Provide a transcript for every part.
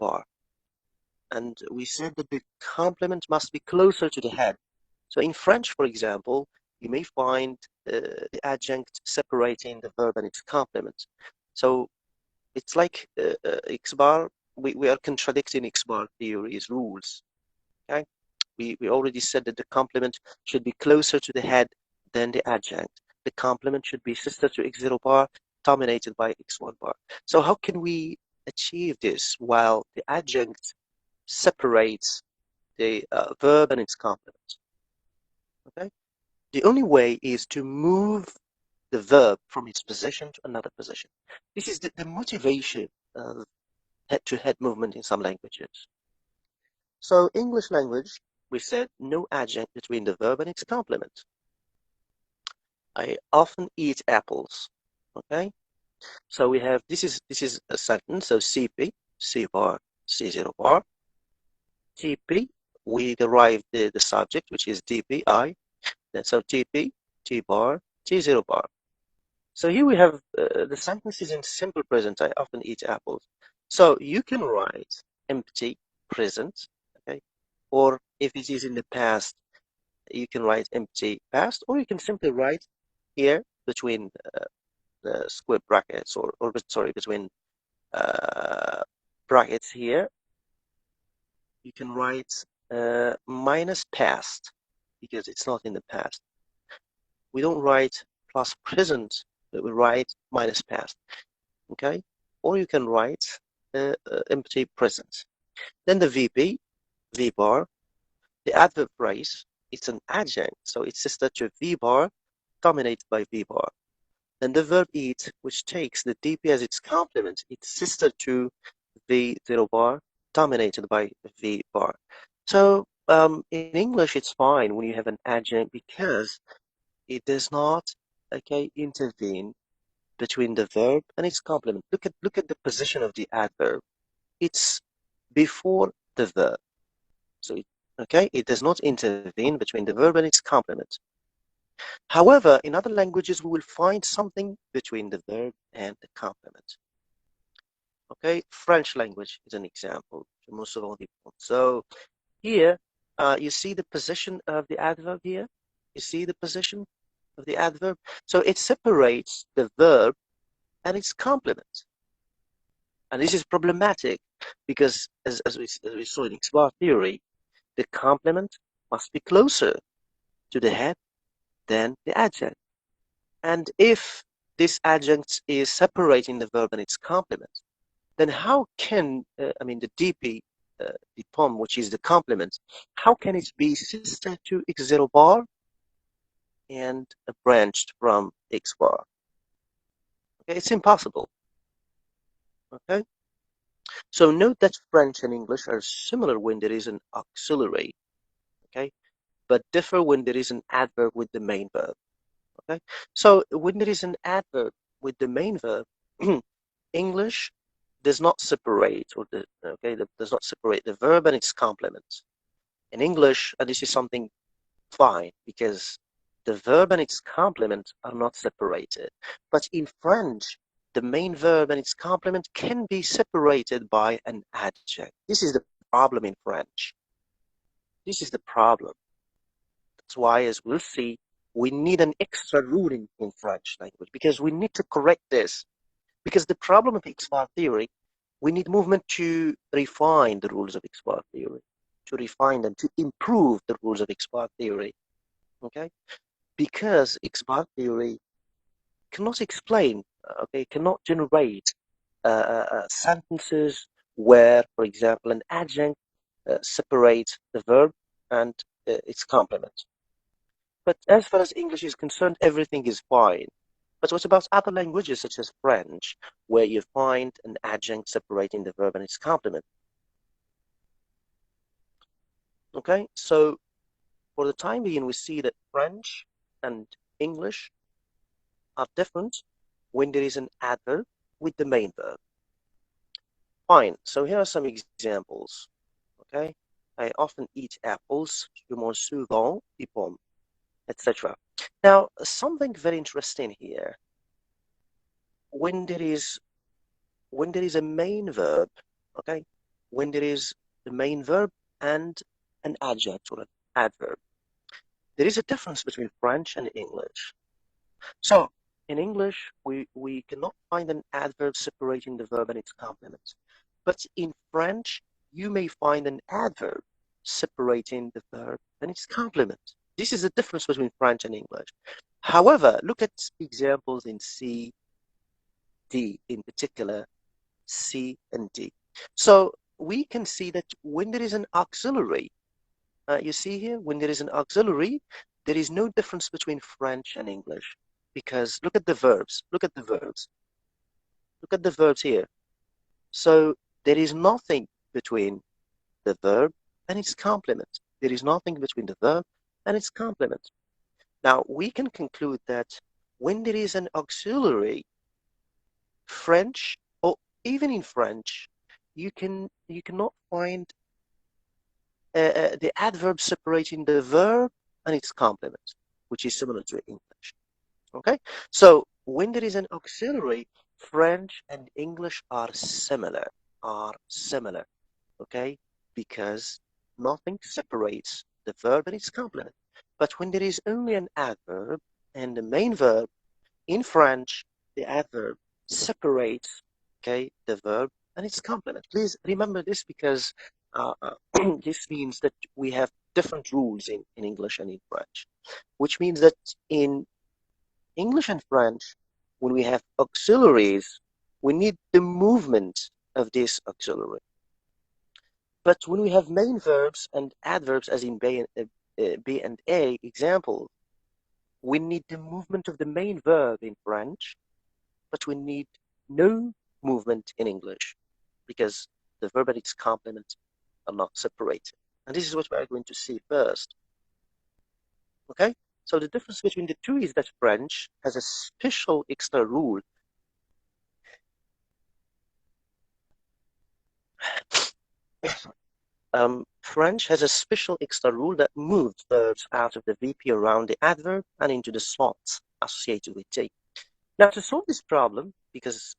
bar. And we said that the complement must be closer to the head. So in French, for example, you may find the adjunct separating the verb and its complement. So it's like X bar, we are contradicting X bar theory's rules. Okay? We already said that the complement should be closer to the head than the adjunct. The complement should be sister to X0 bar, dominated by X1 bar. So how can we achieve this while the adjunct separates the verb and its complement? Okay? The only way is to move the verb from its position to another position. This is the motivation of head-to-head movement in some languages. So English language, we said no adjunct between the verb and its complement. I often eat apples. Okay, so we have this is a sentence. So CP, C bar, C0 bar. TP, we derive the subject, which is DPI. Then so TP, T bar, T0 bar. So here we have the sentence is in simple present. I often eat apples. So you can write empty present, okay? Or if it is in the past, you can write empty past, or you can simply write here between the square brackets, or sorry, between brackets here. You can write minus past because it's not in the past. We don't write plus present, but we write minus past. Okay, or you can write empty present. Then the VP, V bar, the adverb phrase, it's an adjunct, so it's sister to V bar, dominated by V bar. Then the verb eat, which takes the DP as its complement, it's sister to V0 bar, dominated by V bar. So in English, it's fine when you have an adjunct because it does not, okay, intervene between the verb and its complement. Look at the position of the adverb. It's before the verb. So it does not intervene between the verb and its complement. However, in other languages, we will find something between the verb and the complement. Okay, French language is an example. So here, you see the position of the adverb here. You see the position of the adverb. So it separates the verb and its complement. And this is problematic because, as we saw in X-bar theory, the complement must be closer to the head than the adjunct. And if this adjunct is separating the verb and its complement, then how can, the DP, the POM, which is the complement, how can it be sister to X0 bar and branched from X bar? Okay, it's impossible. Okay, so note that French and English are similar when there is an auxiliary, okay, but differ when there is an adverb with the main verb. Okay, so when there is an adverb with the main verb, English does not separate, or does not separate the verb and its complement. In English, and this is something fine because the verb and its complement are not separated. But in French, the main verb and its complement can be separated by an adjunct. This is the problem in French. This is the problem. That's why, as we'll see, we need an extra ruling in French language because we need to correct this. Because the problem of X-bar theory, we need movement to refine the rules of X-bar theory, to refine them, to improve the rules of X-bar theory. Okay? Because X-bar theory cannot explain, cannot generate sentences where, for example, an adjunct separates the verb and its complement. But as far as English is concerned, everything is fine. But what about other languages such as French, where you find an adjunct separating the verb and its complement? Okay, so for the time being, we see that French and English are different when there is an adverb with the main verb. Fine, so here are some examples. Okay, I often eat apples, je mange souvent des pommes, etc. Now, something very interesting here. When there is a main verb, okay, when there is the main verb and an adjunct or an adverb. There is a difference between French and English. So in English, we cannot find an adverb separating the verb and its complement. But in French, you may find an adverb separating the verb and its complement. This is the difference between French and English. However, look at examples in C, D, in particular, C and D. So we can see that when there is an auxiliary, you see here, when there is an auxiliary, there is no difference between French and English. Because look at the verbs. Look at the verbs. Look at the verbs here. So there is nothing between the verb and its complement. There is nothing between the verb and its complement. Now, we can conclude that when there is an auxiliary, French, or even in French, you cannot find the adverb separating the verb and its complement, which is similar to English. Okay, so when there is an auxiliary, French and English are similar, okay, because nothing separates the verb and its complement. But when there is only an adverb and the main verb, in French, the adverb separates, okay, the verb and its complement. Please remember this because this means that we have different rules in English and in French, which means that in English and French, when we have auxiliaries, we need the movement of this auxiliary. But when we have main verbs and adverbs, as in B and A example, we need the movement of the main verb in French, but we need no movement in English because the verb and its complement are not separated. And this is what we are going to see first. Okay? So the difference between the two is that French has a special extra rule. French has a special extra rule that moves verbs out of the VP around the adverb and into the slots associated with T. Now, to solve this problem, because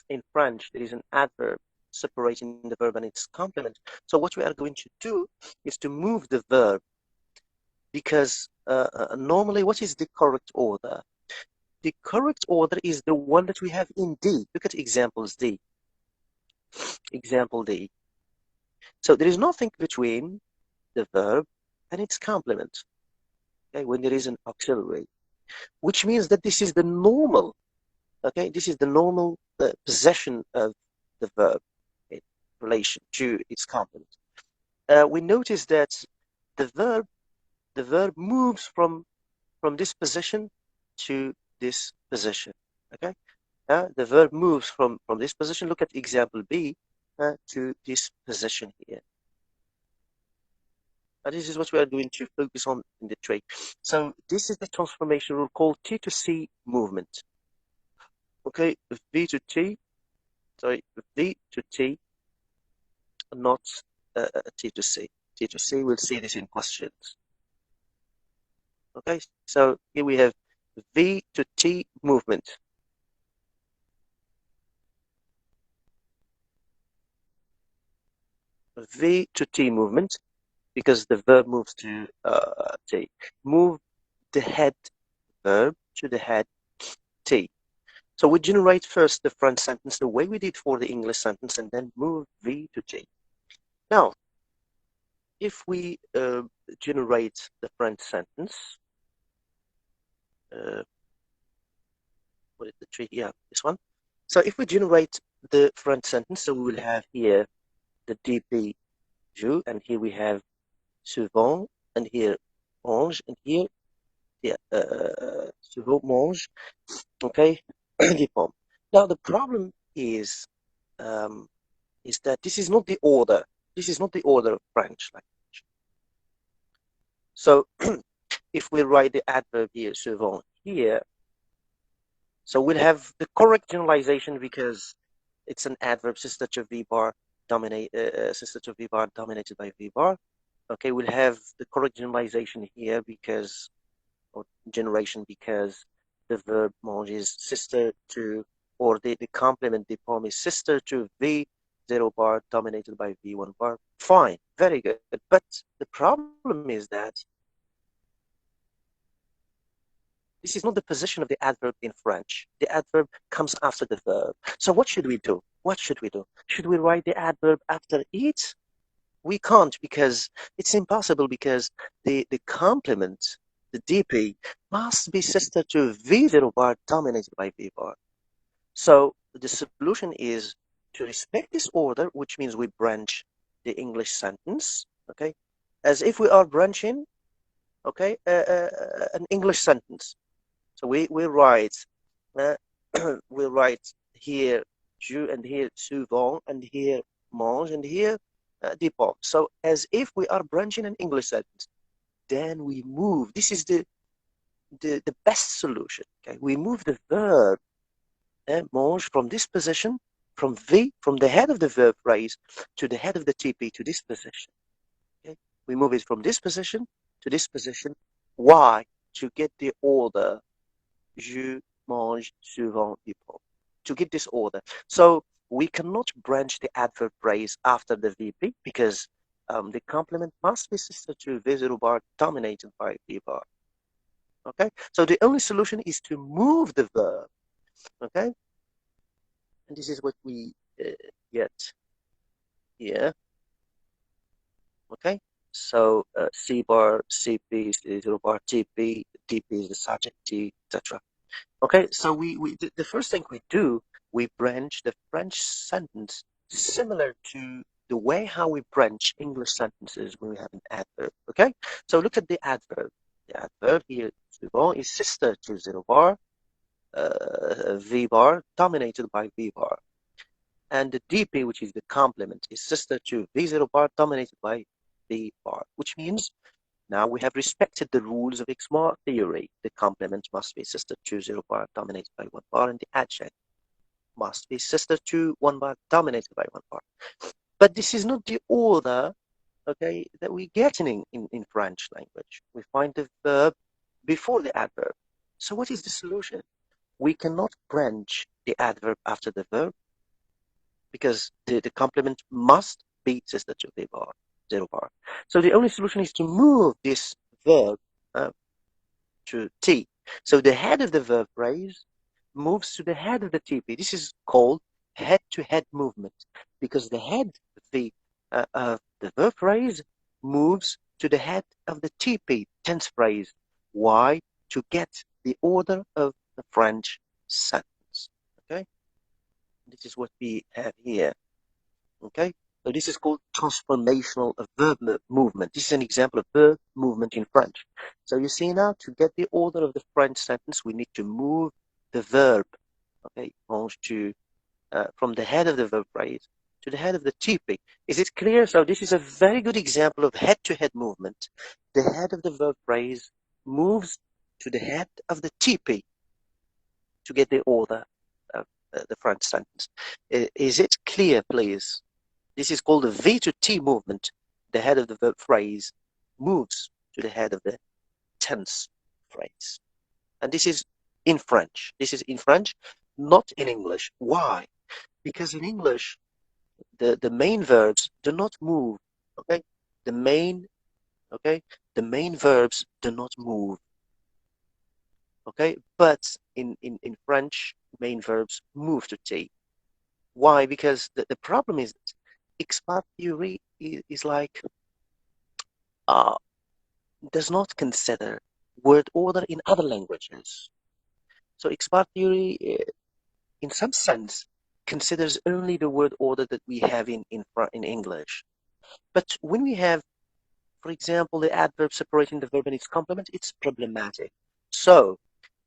in French there is an adverb separating the verb and its complement, so what we are going to do is to move the verb, because normally what is the correct order? The correct order is the one that we have in D. Look at examples D. Example D. So there is nothing between the verb and its complement, okay, when there is an auxiliary, which means that this is the normal, okay, this is the normal possession of the verb in relation to its complement. We notice that the verb moves from this position to this position, okay? The verb moves from this position. Look at example B to this position here. And this is what we are going to focus on in the trait. So this is the transformation rule called T to C movement. Okay, V to T, sorry, V to T, not T to C. T to C, we'll see this in questions. Okay, so here we have V to T movement. V to T movement, because the verb moves to T. Move the head verb to the head T. So we generate first the French sentence the way we did for the English sentence and then move V to T. Now, if we generate the French sentence, what is the tree? Yeah, this one. So if we generate the French sentence, so we will have here the DP joue, and here we have souvent, and here mange, and here, yeah, souvent mange, okay, des pommes. Now the problem is that this is not the order. This is not the order of French language. So if we write the adverb here, souvent, here, so we'll have the correct generalization because it's an adverb sister to V bar dominated by V bar. Okay, we'll have the correct generalization here because, or generation, because the verb mange is sister to, or the complement, the poem is sister to V. 0 bar dominated by V1 bar. Fine, very good. But the problem is that this is not the position of the adverb in French. The adverb comes after the verb. So what should we do? What should we do? Should we write the adverb after it? We can't, because it's impossible, because the complement, the DP, must be sister to V0 bar dominated by V bar. So the solution is to respect this order, which means we branch the English sentence, okay, as if we are branching, okay, an English sentence. So we write, uh, we write here je, and here souvent, and here mange, and here dépend. So as if we are branching an English sentence. Then we move. This is the best solution. Okay, we move the verb mange from this position, from V, from the head of the verb phrase to the head of the TP, to this position. Okay, we move it from this position to this position. Why? To get the order je mange souvent dépend. To get this order. So we cannot branch the adverb phrase after the VP, because the complement must be sister to V0 bar dominated by V bar. Okay, so the only solution is to move the verb. Okay, and this is what we get here. Okay, so C bar, CP is V0 bar, TP, DP is the subject, T, etc. Okay, so the first thing we do, we branch the French sentence similar to the way how we branch English sentences when we have an adverb. Okay, so look at the adverb. The adverb here, souvent, is sister to zero bar, V bar, dominated by V bar. And the DP, which is the complement, is sister to V0 bar, dominated by V bar, which means now we have respected the rules of X-bar theory. The complement must be sister to 0 bar dominated by 1 bar, and the adjunct must be sister to 1 bar dominated by 1 bar. But this is not the order, okay, that we get in French language. We find the verb before the adverb. So what is the solution? We cannot branch the adverb after the verb, because the complement must be sister to the bar, 0 bar. So the only solution is to move this verb to T. So the head of the verb phrase moves to the head of the TP. This is called head-to-head movement, because the head of the verb phrase moves to the head of the TP, tense phrase. Why? To get the order of the French sentence. Okay? This is what we have here. Okay? So this is called transformational verb movement. This is an example of verb movement in French. So you see now, to get the order of the French sentence, we need to move the verb, okay, from the head of the verb phrase to the head of the TP. Is it clear? So this is a very good example of head-to-head movement. The head of the verb phrase moves to the head of the TP to get the order of the French sentence. Is it clear, please? This is called the V to T movement. The head of the verb phrase moves to the head of the tense phrase. And this is in French. This is in French, not in English. Why? Because in English, the main verbs do not move. Okay? The main verbs do not move. Okay? But in French, main verbs move to T. Why? Because the problem is X-bar theory is like does not consider word order in other languages. So X-bar theory, in some sense, considers only the word order that we have in English. But when we have, for example, the adverb separating the verb and its complement, it's problematic. So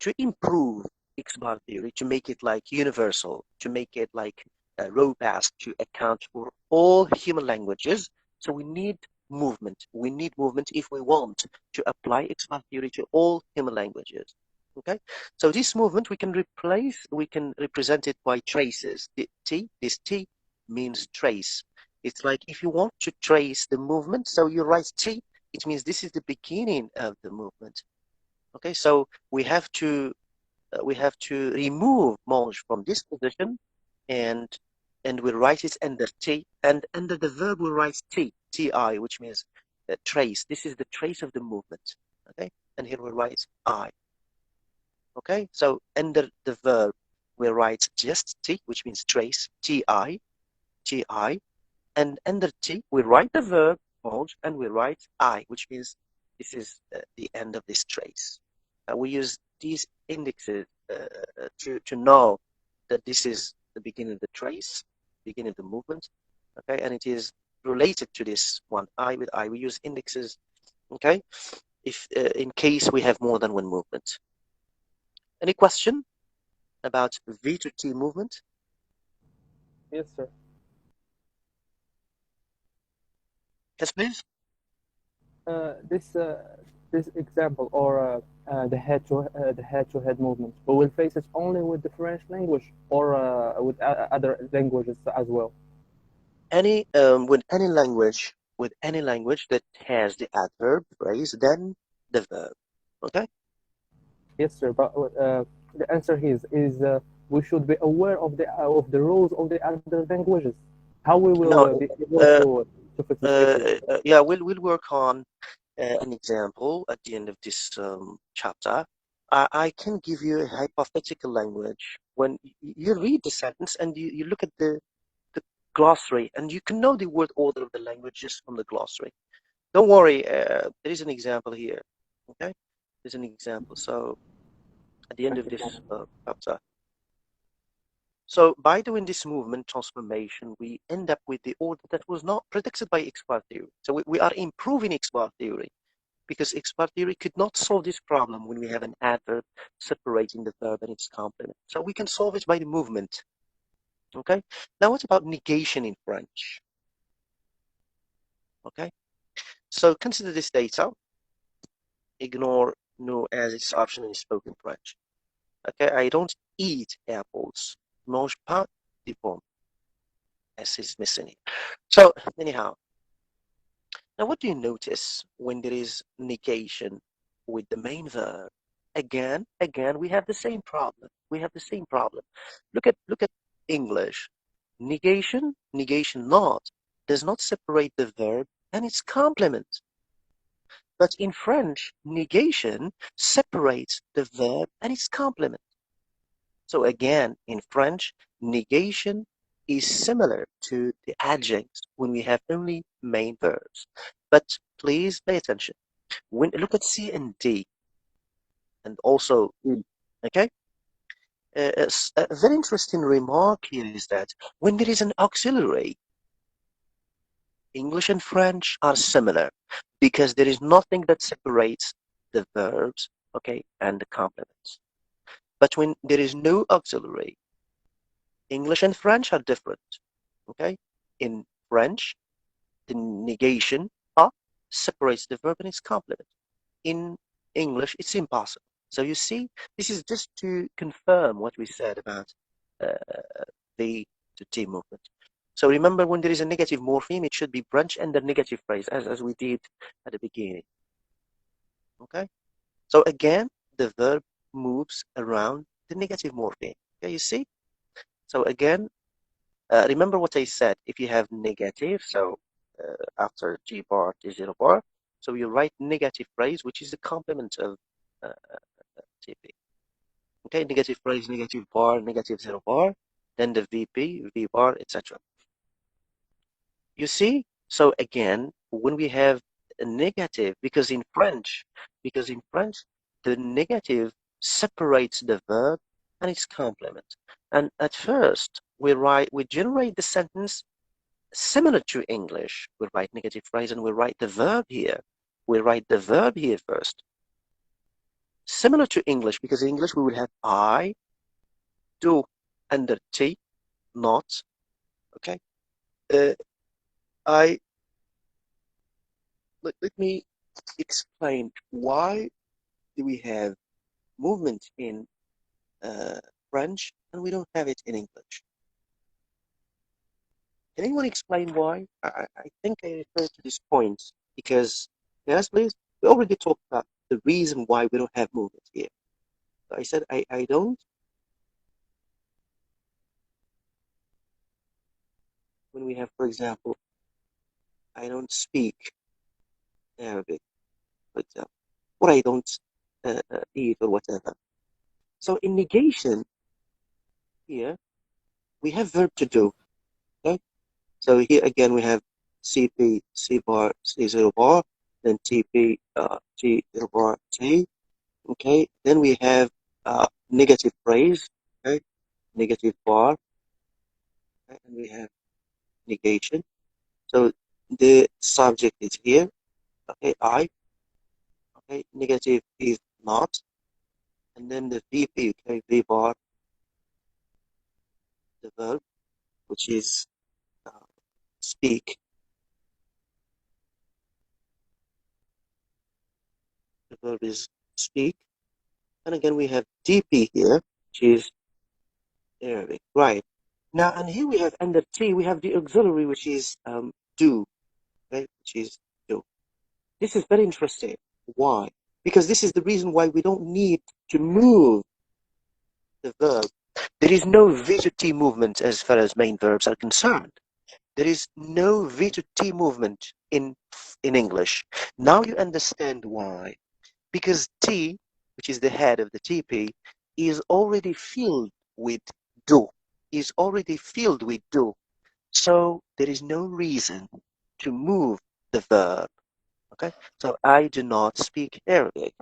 to improve X-bar theory, to make it like universal, to make it like robust, to account for all human languages, so we need movement. We need movement if we want to apply X-bar theory to all human languages. Okay, so this movement we can represent it by traces. This T means trace. It's like if you want to trace the movement, so you write T, it means this is the beginning of the movement. Okay, so we have to remove mange from this position and and we write it under T, and under the verb we write T, Ti, which means trace. This is the trace of the movement, okay? And here we write I, okay? So under the verb we write just T, which means trace, Ti, Ti, and under T we write the verb mode and we write I, which means this is the end of this trace. We use these indexes to know that this is the beginning of the trace, beginning of the movement, okay, and it is related to this one, I with I. We use indexes, okay, if in case we have more than one movement. Any question about V to T movement? Yes, sir. Yes, please. This example or the head-to-head movement, we will face it only with the French language or with other languages as well. Any with any language that has the adverb phrase, then the verb. Okay. Yes, sir. But the answer here is we should be aware of the rules of the other languages. How we will Now, be able uh, to facilitate this. yeah, we'll work on an example at the end of this chapter. I can give you a hypothetical language. When you read the sentence and you look at the glossary, and you can know the word order of the language just from the glossary. Don't worry, there is an example here. Okay, there's an example. So at the end of this chapter. So by doing this movement transformation, we end up with the order that was not predicted by X-bar theory. So we are improving X-bar theory because X-bar theory could not solve this problem when we have an adverb separating the verb and its complement. So we can solve it by the movement. Okay. Now what about negation in French? Okay. So consider this data. Ignore no as its option in spoken French. Okay. I don't eat apples. Mange pas de pommes. S is missing. So anyhow, now what do you notice when there is negation with the main verb? Again, we have the same problem. We have the same problem. Look at English. Negation not does not separate the verb and its complement. But in French, negation separates the verb and its complement. So again, in French, negation is similar to the adjuncts when we have only main verbs. But please pay attention. When look at C and D, and also E. Okay. A very interesting remark here is that when there is an auxiliary, English and French are similar because there is nothing that separates the verbs, okay, and the complements. But when there is no auxiliary, English and French are different. Okay? In French, the negation a separates the verb and its complement. In English, it's impossible. So you see, this is just to confirm what we said about uh, the to T movement. So remember, when there is a negative morpheme, it should be branch and the negative phrase, as we did at the beginning. Okay? So again, the verb moves around the negative morpheme. Okay, you see? So again, remember what I said. If you have negative, so after G bar, T zero bar, so you write negative phrase, which is the complement of TP. Okay, negative phrase, negative bar, negative zero bar, then the VP, V bar, etc. You see? So again, when we have a negative, because in French, the negative separates the verb and its complement. And at first, we generate the sentence similar to English. We write negative phrase and we write the verb here. We write the verb here first. Similar to English, because in English we will have I, do, under T, not. Okay. Uh, I let me explain why do we have movement in uh, French and we don't have it in English. Can anyone explain why? I think I referred to this point because, yes, please. We already talked about the reason why we don't have movement here. So I said I don't. when we have, for example, I don't speak Arabic, for example, or I don't eat or whatever. So in negation here, we have verb to do. Okay. So here again we have CP, C bar, C0 bar, then TP, T0 bar, T. Okay. Then we have negative phrase. Okay. Negative bar. Okay? And we have negation. So the subject is here. Okay. I. Okay. Negative is not. And then the VP, okay, V bar, the verb, which is speak. The verb is speak. And again, we have DP here, which is Arabic. Right. Now, and here we have under T, we have the auxiliary, which is do, right? Which is do. This is very interesting. Why? Because this is the reason why we don't need to move the verb. There is no V to T movement as far as main verbs are concerned. There is no V to T movement in English. Now you understand why. Because T, which is the head of the TP, is already filled with do. Is already filled with do. So there is no reason to move the verb. Okay, so I do not speak Arabic.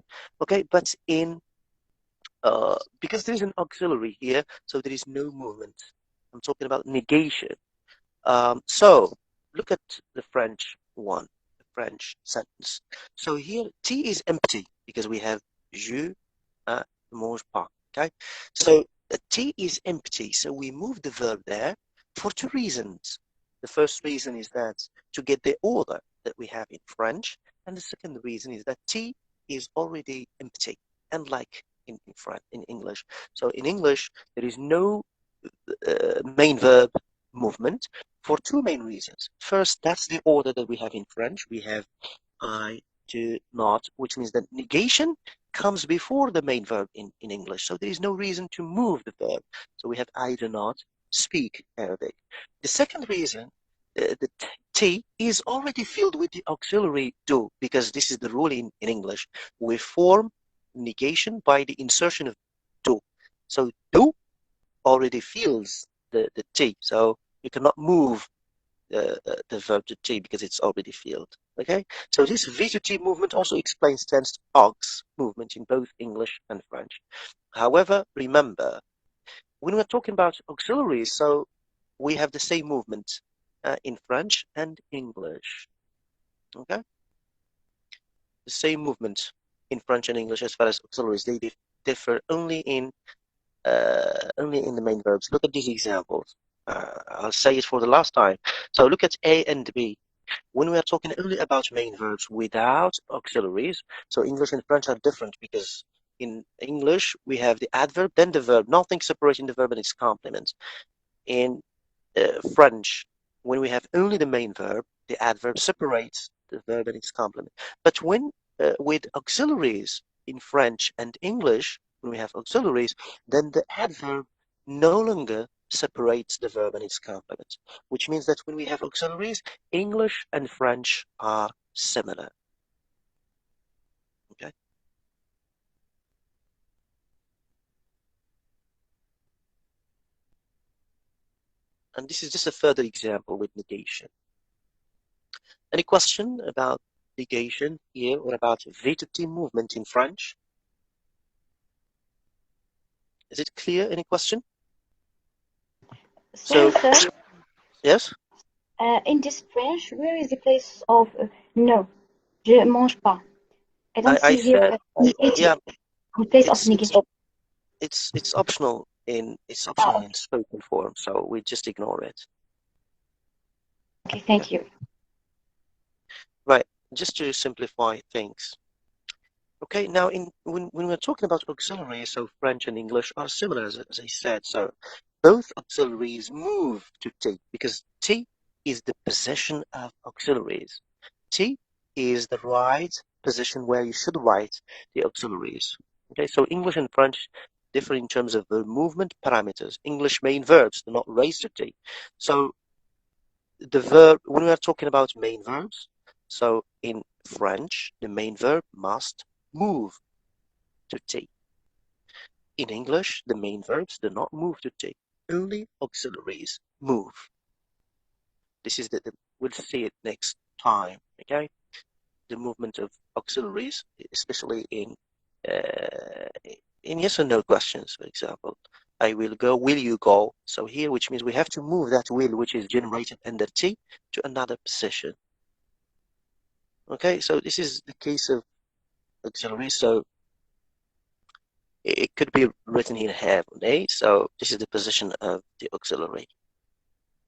Okay, but in because there is an auxiliary here, so there is no movement. I'm talking about negation. So look at the French one, the French sentence. So here T is empty because we have je ne mange pas. Okay, so T is empty, so we move the verb there for two reasons. The first reason is that to get the order that we have in French, and the second reason is that T is already empty, unlike in English. So in English, there is no main verb movement for two main reasons. First, that's the order that we have in French. We have I do not, which means that negation comes before the main verb in English. So there is no reason to move the verb. So we have I do not speak Arabic. The second reason, the T is already filled with the auxiliary do, because this is the rule in English. We form negation by the insertion of do. So do already fills the T. So you cannot move the verb to T because it's already filled. Okay, so this V to T movement also explains tense aux movement in both English and French. However, remember, when we're talking about auxiliaries, so we have the same movement in French and English. Okay, the same movement in French and English as far as auxiliaries. They differ only in the main verbs. Look at these examples. I'll say it for the last time. So look at A and B. When we are talking only about main verbs without auxiliaries, so English and French are different because in English we have the adverb, then the verb, nothing separating the verb and its complement. In French, when we have only the main verb, the adverb separates the verb and its complement. But when with auxiliaries in French and English, when we have auxiliaries, then the adverb no longer separates the verb and its complement, which means that when we have auxiliaries, English and French are similar. Okay. And this is just a further example with negation. Any question about negation here or about V to T movement in French? Is it clear? Any question? Sorry, So, sir. yes? In this French, where is the place of no? Je mange pas. I don't I see here said, yeah, negative. The place of it's negation. it's optional in Oh, spoken form, so we just ignore it. okay, thank you. Right, just to simplify things. Okay, now when we're talking about auxiliaries, so French and English are similar, as I said. So both auxiliaries move to T because T is the position of auxiliaries. T is the right position where you should write the auxiliaries. Okay, so English and French differ in terms of the movement parameters. English main verbs do not raise to T. So the verb, when we are talking about main verbs, so in French, the main verb must move to T. In English, the main verbs do not move to T. Only auxiliaries move. This is we'll see it next time, okay? The movement of auxiliaries, especially in yes or no questions, for example. I will go, will you go? So here, which means we have to move that will, which is generated under T, to another position. Okay, so this is the case of auxiliary. So it could be written here have on A. So this is the position of the auxiliary.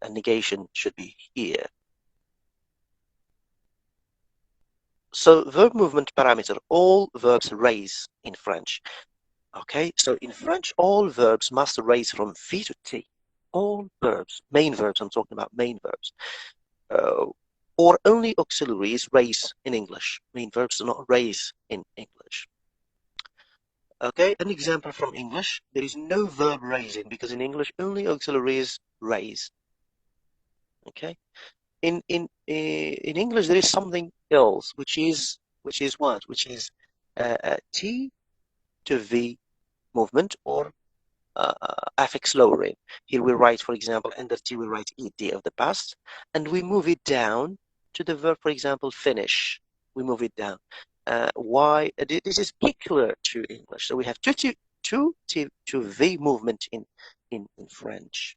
And negation should be here. So verb movement parameter, all verbs raise in French. Okay, so in French, all verbs must raise from V to T. All verbs, main verbs, I'm talking about main verbs. Or only auxiliaries raise in English. Main verbs do not raise in English. Okay, an example from English. There is no verb raising because in English only auxiliaries raise. Okay, in English there is something else, which is what? Which is T to V movement, or affix lowering. Here we write, for example, under T we write ed of the past, and we move it down to the verb, for example, finish. We move it down. Why? This is peculiar to English. So we have two to V movement in French,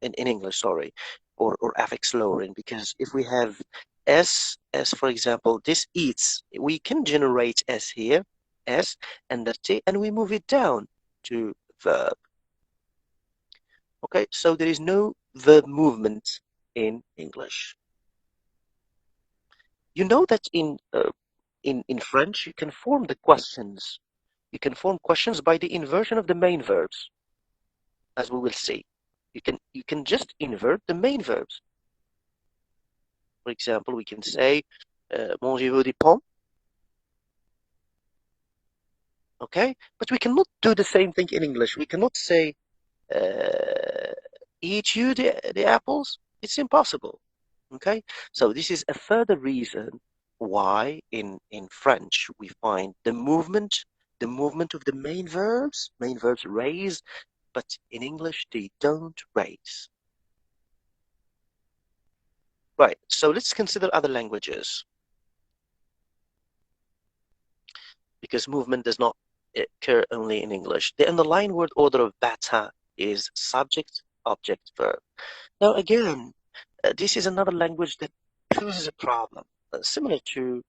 in English, sorry, or affix lowering, because if we have S, for example, this eats, we can generate S here, S, and the T, and we move it down to verb. Okay, so there is no verb movement in English. You know that in French you can form the questions. You can form questions by the inversion of the main verbs, as we will see. You can just invert the main verbs. For example, we can say, mangez-vous des pommes? Okay, but we cannot do the same thing in English. We cannot say, eat you the apples? It's impossible. Okay, so this is a further reason why in French we find the movement of the main verbs raise, but in English they don't raise. Right, so let's consider other languages, because movement does not occur only in English. The underlying word order of bata is subject, object, verb. Now again, this is another language that poses a problem, similar to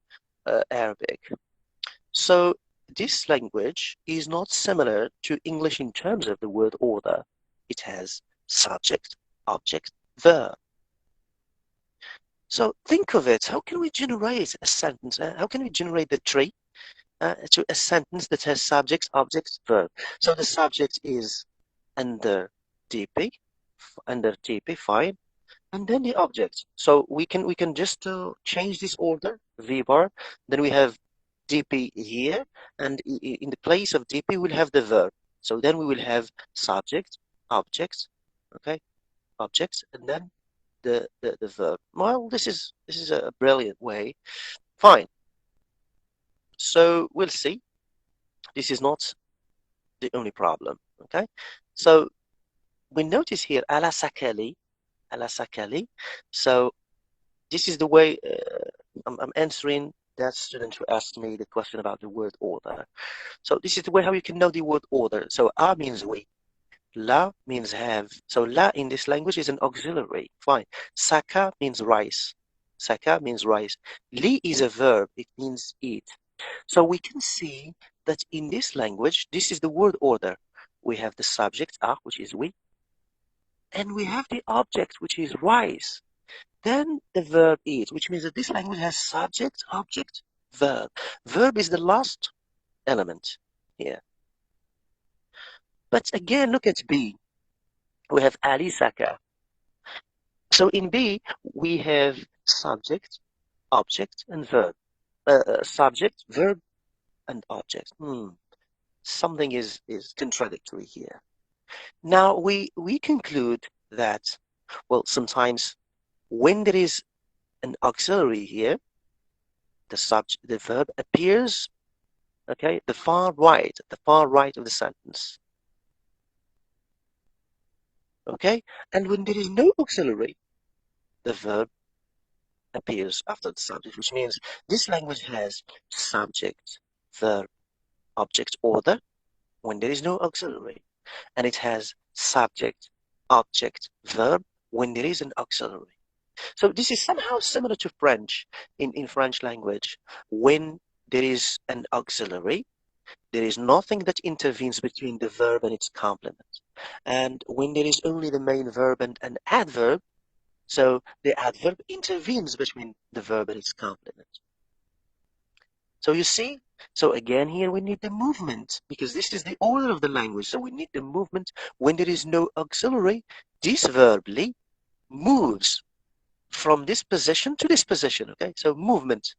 Arabic. So this language is not similar to English in terms of the word order. It has subject, object, verb. So think of it. How can we generate a sentence? How can we generate the tree to a sentence that has subject, object, verb? So the subject is under DP, fine. And then the object. So we can just change this order, V bar. Then we have DP here, and in the place of DP we'll have the verb. So then we will have subject, object, okay, objects, and then the verb. Well, this is a brilliant way. Fine. So we'll see. This is not the only problem. Okay. So we notice here ala sakali. So this is the way I'm answering that student who asked me the question about the word order. So this is the way how you can know the word order. So a means we, la means have. So la in this language is an auxiliary. Fine. Saka means rice. Saka means rice. Li is a verb. It means eat. So we can see that in this language, this is the word order. We have the subject a, which is we, and we have the object, which is rice. Then the verb is, which means that this language has subject, object, verb. Verb is the last element here. But again, look at B. We have Ali Saka. So in B, we have subject, object, and verb. Subject, verb, and object. Something is contradictory here. Now we conclude that, well, sometimes when there is an auxiliary here, the verb appears, okay, the far right of the sentence. Okay, and when there is no auxiliary, the verb appears after the subject, which means this language has subject, verb, object order when there is no auxiliary, and it has subject, object, verb when there is an auxiliary. So this is somehow similar to French. In French language, when there is an auxiliary, there is nothing that intervenes between the verb and its complement. And when there is only the main verb and an adverb, so the adverb intervenes between the verb and its complement. So you see, so again here we need the movement, because this is the order of the language. So we need the movement. When there is no auxiliary, this verb li moves from this position to this position. Okay, so movement.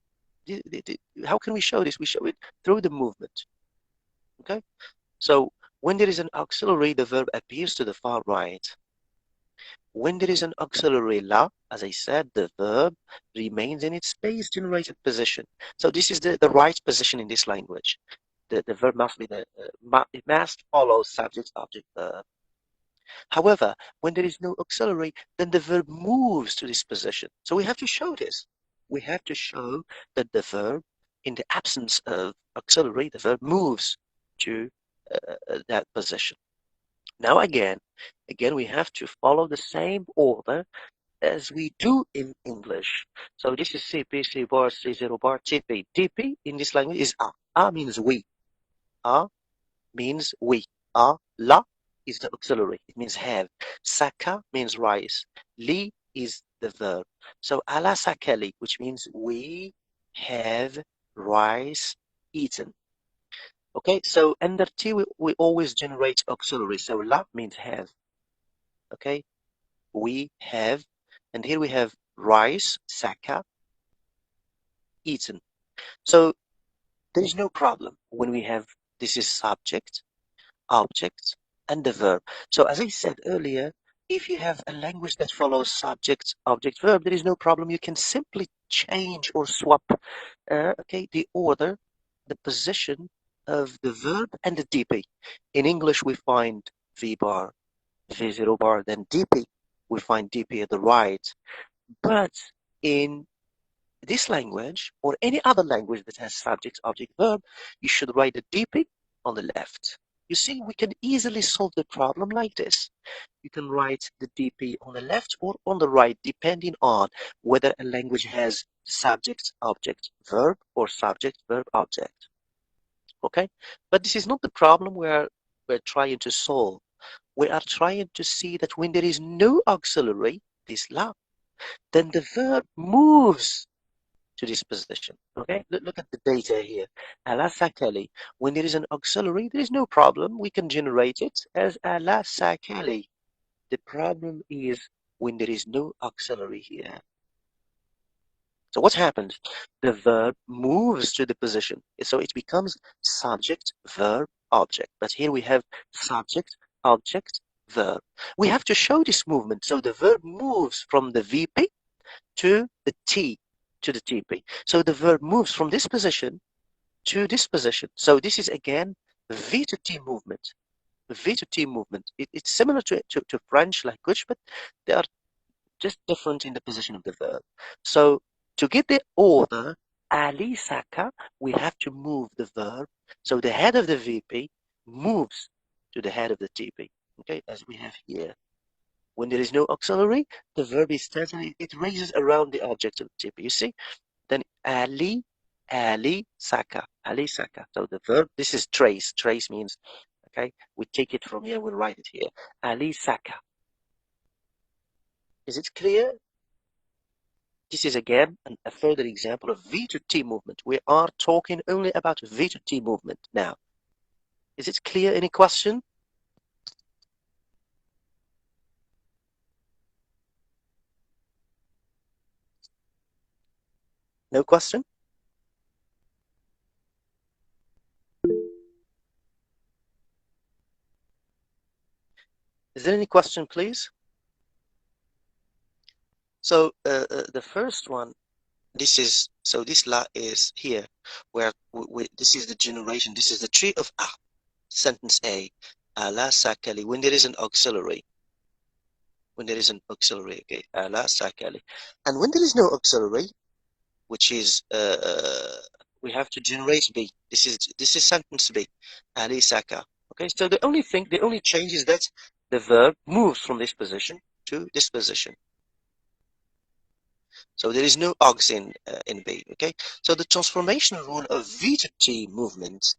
How can we show this? We show it through the movement. Okay, so when there is an auxiliary, the verb appears to the far right. When there is an auxiliary la, as I said, the verb remains in its space-generated position. So this is the right position in this language. The verb must be it must follow subject, object, verb. However, when there is no auxiliary, then the verb moves to this position. So we have to show this. We have to show that the verb, in the absence of auxiliary, the verb moves to that position. Now again, we have to follow the same order as we do in English. So this is CP, C bar, C0 bar, TP. TP in this language is A. A means we. A means we. A, la is the auxiliary. It means have. Saka means rise. Li is the verb. So ala sakali, which means we have rice eaten. Okay, so under T we always generate auxiliary. So la means have. Okay, we have, and here we have rice, saka, eaten. So there is no problem when we have this is subject, object, and the verb. So as I said earlier, if you have a language that follows subject, object, verb, there is no problem. You can simply change or swap, okay, the order, the position of the verb and the DP. In English, we find V bar, V0 bar, then DP. We find DP at the right. But in this language or any other language that has subject, object, verb, you should write the DP on the left. You see, we can easily solve the problem like this. You can write the DP on the left or on the right, depending on whether a language has subject, object, verb, or subject, verb, object. Okay? But this is not the problem we're trying to solve. We are trying to see that when there is no auxiliary, this la, then the verb moves to this position. Okay, look at the data here. Ala sakali. When there is an auxiliary, there is no problem. We can generate it as ala sakali. The problem is when there is no auxiliary here. So what happens? The verb moves to the position. So it becomes subject, verb, object. But here we have subject, object, verb. We have to show this movement. So the verb moves from the VP to the T, to the TP. So the verb moves from this position to this position. So this is again V to T movement. V to T movement. It's similar to French language, but they are just different in the position of the verb. So to get the order, Ali Saka, we have to move the verb. So the head of the VP moves to the head of the TP. Okay, as we have here. When there is no auxiliary, the verb is steadily, it raises around the object of the TP. You see? Then Ali, Ali Saka, Ali Saka. So the verb, this is trace. Trace means, okay, we take it from here, we'll write it here. Ali Saka. Is it clear? This is again a further example of V to T movement. We are talking only about V to T movement now. Is it clear? Any question? No question? Is there any question, please? So the first one, this is, so this la is here, where this is the generation, this is the tree of sentence A, ala sakali, when there is an auxiliary. When there is an auxiliary, okay, ala sakali. And when there is no auxiliary, which is, we have to generate B. This is sentence B, ali saka. Okay, so the only change is that the verb moves from this position to this position. So there is no aux in B, okay? So the transformation rule of V to T movement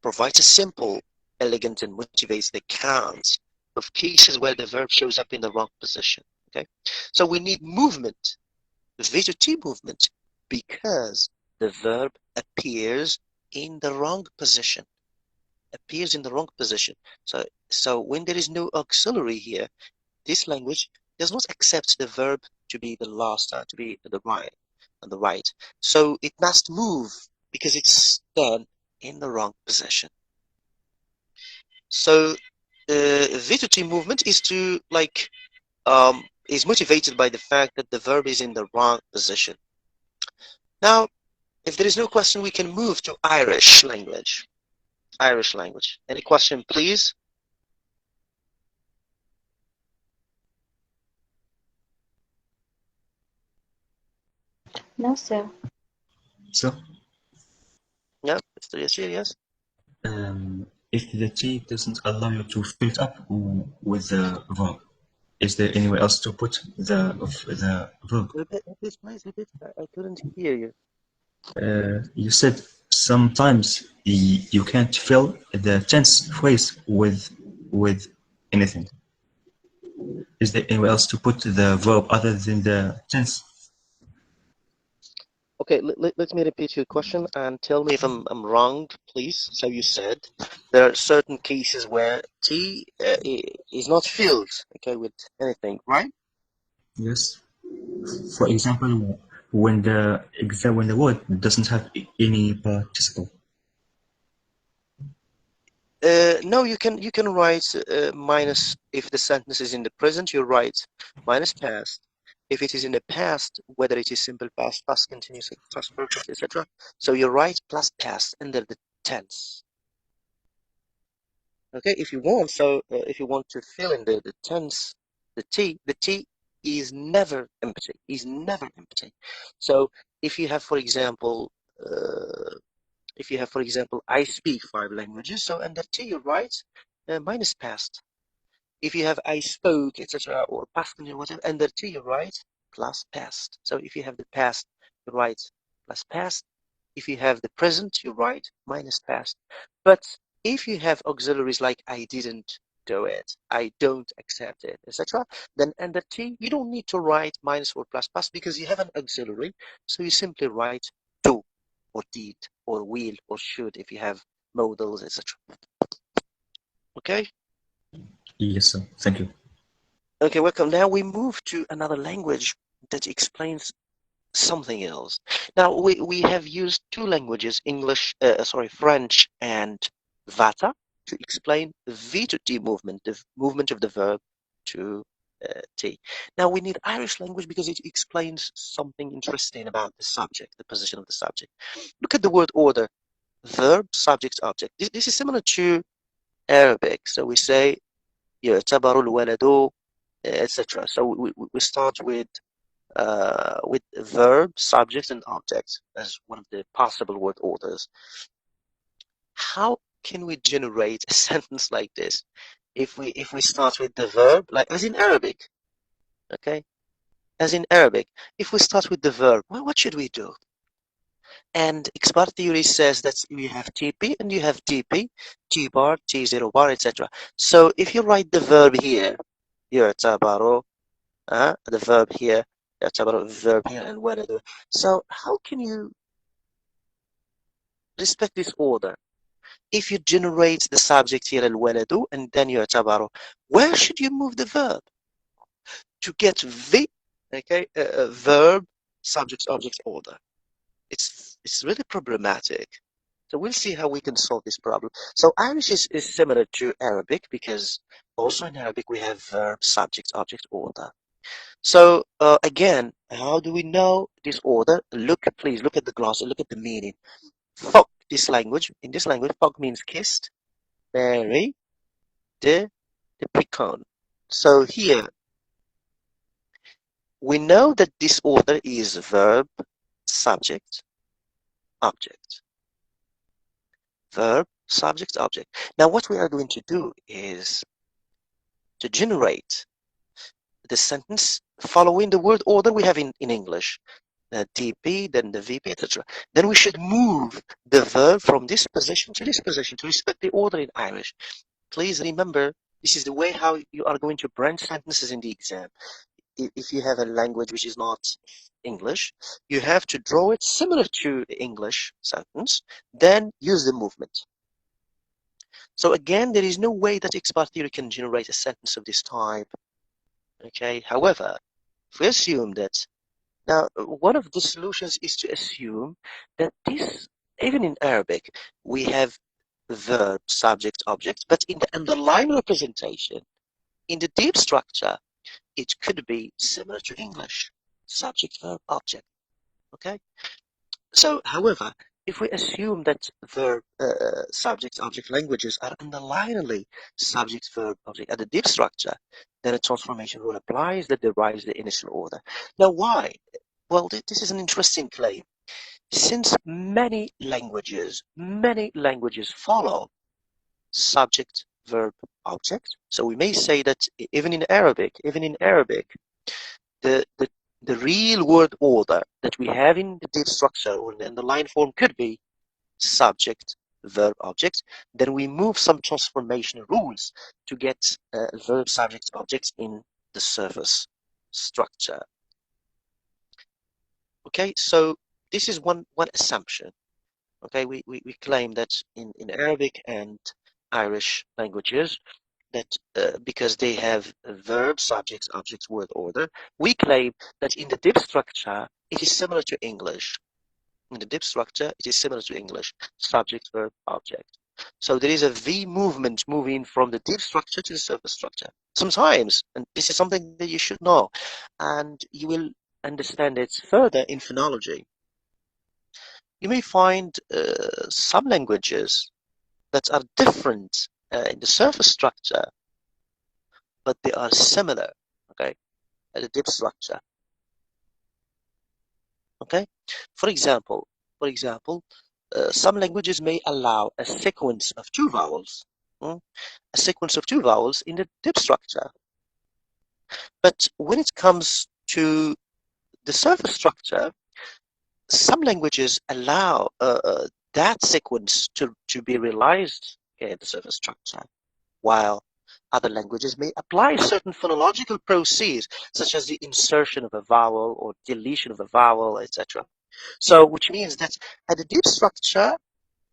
provides a simple, elegant, and motivates the count of cases where the verb shows up in the wrong position, okay? So we need movement, V to T movement, because the verb appears in the wrong position. Appears in the wrong position. So when there is no auxiliary here, this language does not accept the verb to be the last, to be the right. So it must move because it's done in the wrong position. So V to T movement is to is motivated by the fact that the verb is in the wrong position. Now, if there is no question, we can move to Irish language. Irish language. Any question, please? No, sir. So, Yeah, Mr. Yasir, yes. if the T doesn't allow you to fill it up with the verb, is there anywhere else to put the verb? Repeat, please repeat. I couldn't hear you. You said sometimes you can't fill the tense phrase with anything. Is there anywhere else to put the verb other than the tense? Okay, let me repeat your question and tell me if I'm wrong, please. So you said there are certain cases where T is not filled, okay, with anything, right? Yes. For example, when the word doesn't have any participle. No, you can write minus if the sentence is in the present. You write minus past. If it is in the past, whether it is simple past, past continuous, past perfect, etc. So you write plus past under the tense. Okay, if you want, if you want to fill in the tense, the T is never empty. Is never empty. So if you have, for example, I speak 5 languages, so under T you write minus past. If you have I spoke, etc., or past continuous, whatever, under T you write plus past. So if you have the past, you write plus past. If you have the present, you write minus past. But if you have auxiliaries like I didn't do it, I don't accept it, etc., then under T, you don't need to write minus or plus past because you have an auxiliary. So you simply write do or did or will or should if you have modals, etc. Okay? Yes, sir. Thank you. Okay, welcome. Now we move to another language that explains something else. Now we have used 2 languages, French and Vata, to explain V to T movement, the movement of the verb to T. Now we need Irish language because it explains something interesting about the subject, the position of the subject. Look at the word order, verb, subject, object. This is similar to Arabic. So we say يعتبر الولد, etc. So we start with verb, subject, and object as one of the possible word orders. How can we generate a sentence like this if we start with the verb, like as in Arabic? Okay, as in Arabic, if we start with the verb, well, what should we do? And X-bar theory says that you have TP and you have TP, T bar, T0 bar, etc. So if you write the verb here, يعتبر, the verb here, verb here, and whatever. So how can you respect this order? If you generate the subject here, الولد, and then يعتبر, where should you move the verb? To get the, okay, verb, subject, object order. It's really problematic. So we'll see how we can solve this problem. So Irish is similar to Arabic because also in Arabic we have verb, subject, object order. So again, how do we know this order? Please look at the gloss, look at the meaning. Fok, in this language, fok means kissed, marry, the precon. So here, we know that this order is verb, subject, object. Verb, subject, object. Now what we are going to do is to generate the sentence following the word order we have in English. The DP, then the VP, etc. Then we should move the verb from this position to respect the order in Irish. Please remember, this is the way how you are going to branch sentences in the exam. If you have a language which is not English, you have to draw it similar to the English sentence, then use the movement. So again, there is no way that XBAR theory can generate a sentence of this type. Okay, however, if we assume that, now one of the solutions is to assume that this, even in Arabic, we have verb, subject, object, but in the underlying representation, in the deep structure, it could be similar to English, subject, verb, object. Okay? So, however, if we assume that verb, subject, object languages are underlyingly subject, verb, object at the deep structure, then a transformation rule applies that derives the initial order. Now, why? Well, this is an interesting claim. Since many languages follow subject, verb, object, so we may say that even in Arabic, the real word order that we have in the deep structure or in the line form could be subject, verb, object. Then we move some transformation rules to get verb, subject, objects in the surface structure. Okay, so this is one assumption. Okay, we claim that in Arabic and Irish languages, that because they have verb, subjects, objects, word order, we claim that in the deep structure, it is similar to English. In the deep structure, it is similar to English, subject, verb, object. So there is a V movement moving from the deep structure to the surface structure. Sometimes, and this is something that you should know, and you will understand it further in phonology, you may find some languages that are different in the surface structure, but they are similar, okay, at the deep structure. Okay, for example, some languages may allow a sequence of two vowels, a sequence of two vowels in the deep structure. But when it comes to the surface structure, some languages allow that sequence to be realized in the surface structure, while other languages may apply certain phonological processes, such as the insertion of a vowel or deletion of a vowel, etc. So, which means that at the deep structure,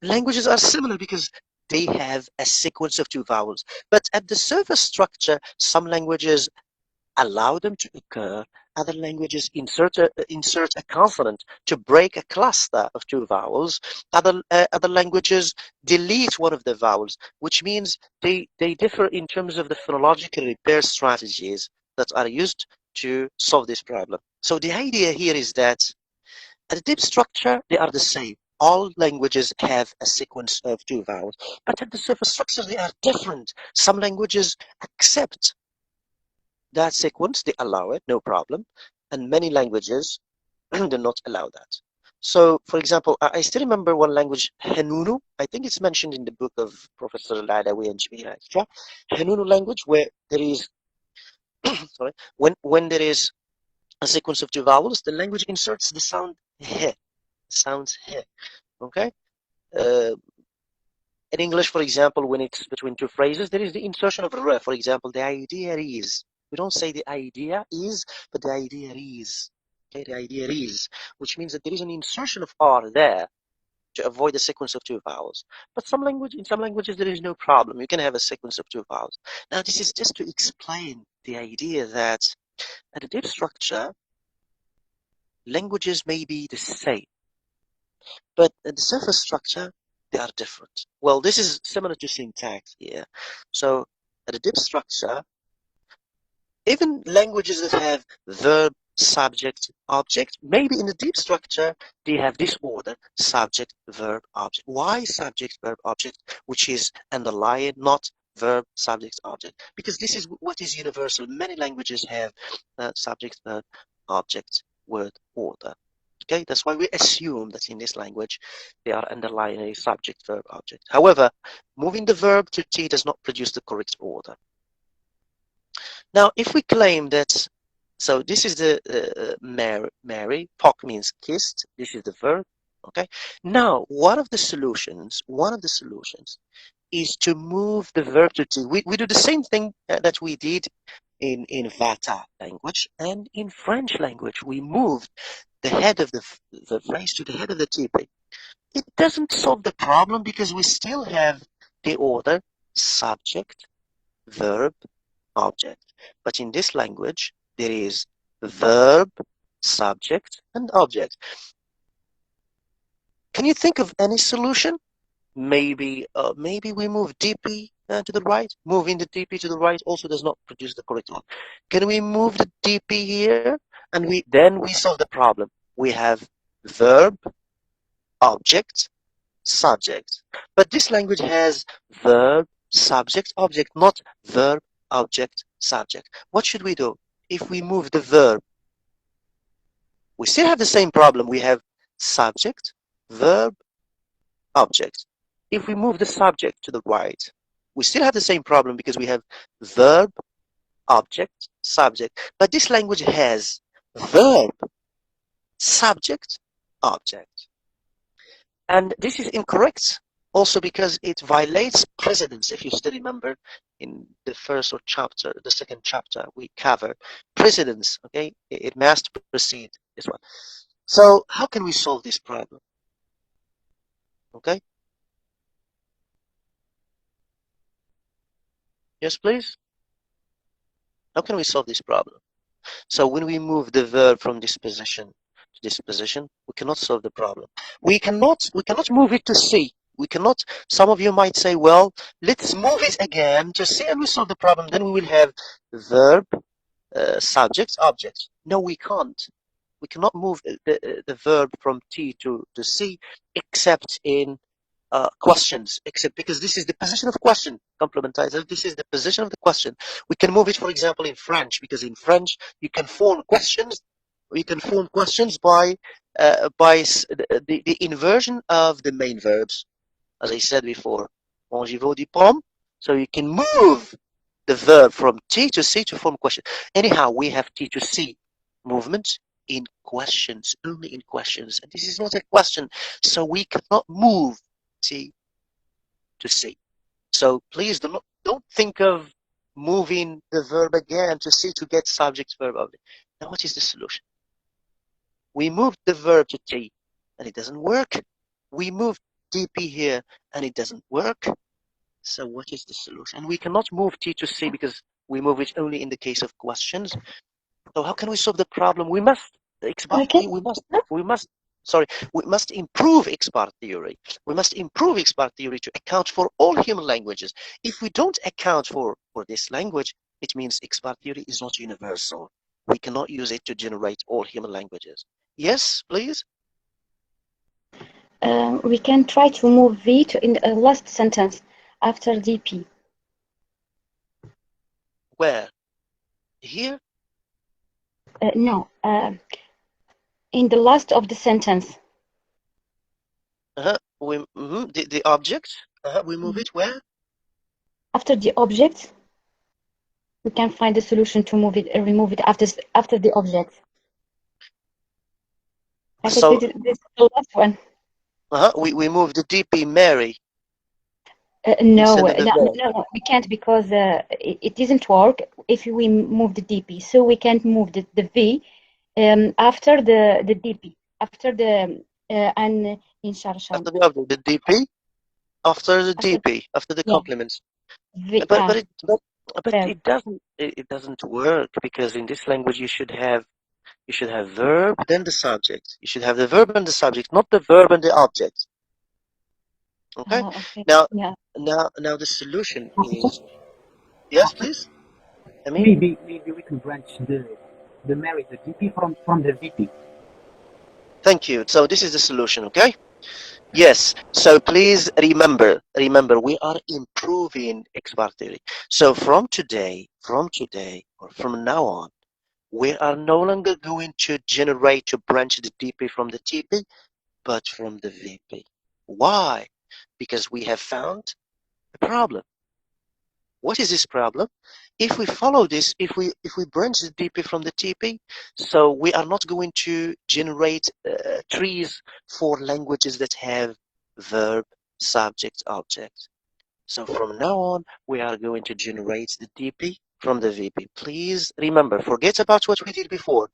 languages are similar because they have a sequence of two vowels. But at the surface structure, some languages allow them to occur. Other languages insert a consonant to break a cluster of two vowels. Other languages delete one of the vowels, which means they differ in terms of the phonological repair strategies that are used to solve this problem. So the idea here is that at the deep structure, they are the same. All languages have a sequence of two vowels, but at the surface structure, they are different. Some languages accept that sequence, they allow it, no problem. And many languages do not allow that. So, for example, I still remember one language, Hanunu. I think it's mentioned in the book of Professor Ladawi and Jamila, etc. Hanunu language, where there is, sorry, when there is a sequence of two vowels, the language inserts the sound he, sounds he. Okay. In English, for example, when it's between two phrases, there is the insertion of re. For example, the idea is. We don't say the idea is, but the idea is. Okay, the idea is, which means that there is an insertion of R there to avoid the sequence of two vowels. But in some languages, there is no problem. You can have a sequence of two vowels. Now, this is just to explain the idea that at the deep structure, languages may be the same, but at the surface structure, they are different. Well, this is similar to syntax here. So at the deep structure, Even languages that have verb, subject, object, maybe in the deep structure, they have this order, subject, verb, object. Why subject, verb, object, which is underlying, not verb, subject, object? Because this is what is universal. Many languages have subject, verb, object, word order. Okay, that's why we assume that in this language they are underlying a subject, verb, object. However, moving the verb to T does not produce the correct order. Now, if we claim that, so this is the Mary, Pok means kissed, this is the verb, okay? Now, one of the solutions is to move the verb to T. We do the same thing that we did in Vata language and in French language. We moved the head of the phrase to the head of the TP. It doesn't solve the problem because we still have the order subject, verb, object. But in this language, there is verb, subject, and object. Can you think of any solution? Maybe we move DP to the right. Moving the DP to the right also does not produce the correct one. Can we move the DP here? And then we solve the problem. We have verb, object, subject. But this language has verb, subject, object, not verb, object, subject. What should we do? If we move the verb, we still have the same problem. We have subject, verb, object. If we move the subject to the right, we still have the same problem because we have verb, object, subject. But this language has verb, subject, object. And this is incorrect also because it violates precedence. If you still remember in the first chapter, the second chapter, we cover precedence, okay? It must precede this one. So how can we solve this problem? Okay? Yes, please? How can we solve this problem? So when we move the verb from this position to this position, we cannot solve the problem. We cannot move it to C. We cannot, some of you might say, well, let's move it again to C and we solve the problem. Then we will have verb, subject, object. No, we can't. We cannot move the verb from T to C except in questions, except because this is the position of question, complementizer. This is the position of the question. We can move it, for example, in French, because in French you can form questions. You can form questions by the inversion of the main verbs, as I said before. Mangez-vous des pommes? So you can move the verb from T to C to form question. Anyhow, we have T to C movement in questions, only in questions, and this is not a question, so we cannot move T to C. So please don't think of moving the verb again to C to get subject verb object. Now what is the solution? We moved the verb to T and it doesn't work. We moved DP here and it doesn't work. So what is the solution? We cannot move T to C because we move it only in the case of questions. So how can we solve the problem? We must improve X-bar theory. We must improve X-bar theory to account for all human languages. If we don't account for this language, it means X-bar theory is not universal. We cannot use it to generate all human languages. Yes, please? We can try to move V to in the last sentence after DP. Where? Here? No, in the last of the sentence. The object. We move it where? After the object, we can find a solution to move it, remove it after the object. I think this is the last one. We move the DP Mary. No, we can't because it doesn't work if we move the DP. So we can't move the V after the DP, after the and in Sharsham. After the DP, after the DP, after the complements. But it doesn't work because in this language you should have verb then the subject. You should have the verb and the subject, not the verb and the object. Okay. Okay. Now the solution is yes, please. I mean, maybe we can branch the marry the DP from the VP. thank you. So this is the solution, okay? Yes. So please remember, we are improving X-bar theory. So from today, or from now on, we are no longer going to generate to branch the DP from the TP, but from the VP. Why? Because we have found a problem. What is this problem? If we follow this, if we branch the DP from the TP, so we are not going to generate trees for languages that have verb, subject, object. So from now on, we are going to generate the DP from the VP. Please remember, forget about what we did before.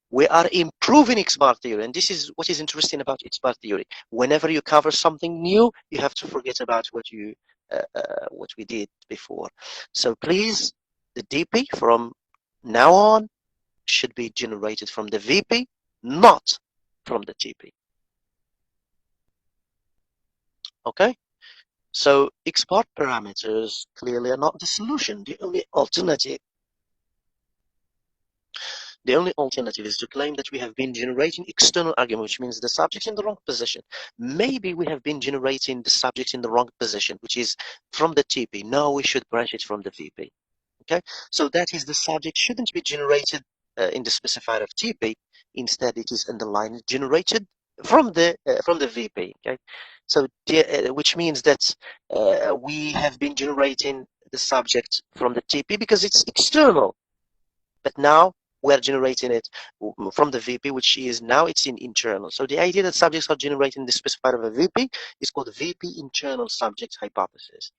We are improving X-bar theory, and this is what is interesting about X-bar theory. Whenever you cover something new, you have to forget about what we did before. So please, the DP from now on should be generated from the VP, not from the TP. Okay? So X-bar parameters clearly are not the solution. The only alternative is to claim that we have been generating external argument, which means the subject in the wrong position. Maybe we have been generating the subject in the wrong position, which is from the TP. No, we should branch it from the VP. Okay, so that is the subject shouldn't be generated in the specifier of TP. Instead, it is underlined generated from the VP. Okay, so which means that we have been generating the subject from the TP because it's external, but now we're generating it from the VP, which is now it's in internal. So the idea that subjects are generating the specifier of a VP is called VP internal subject hypothesis.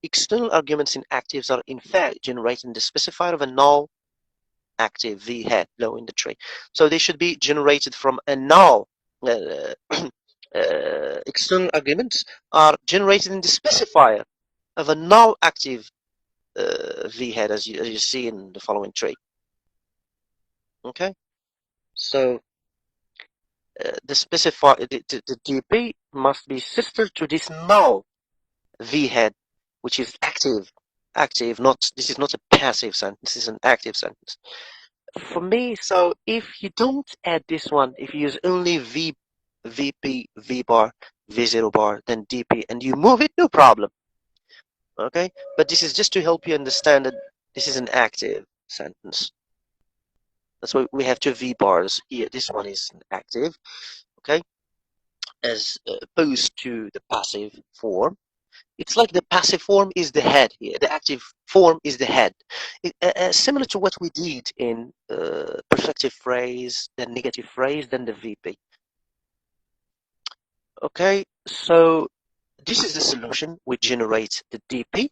External arguments in actives are in fact generating the specifier of a null active V head low in the tree. So they should be generated from a null. External arguments are generated in the specifier of a null active V head, as you see in the following tree. Okay, so the specifier, the DP must be sister to this null V head, which is active. Not, this is not a passive sentence, this is an active sentence. For me, so if you don't add this one, if you use only VP, V bar, V0 bar, then DP, and you move it, no problem. Okay, but this is just to help you understand that this is an active sentence. That's why we have two V bars here. This one is active, okay, as opposed to the passive form. It's like the passive form is the head here. The active form is the head. Similar to what we did in perfective phrase, then negative phrase, then the VP. Okay, so this is the solution. We generate the DP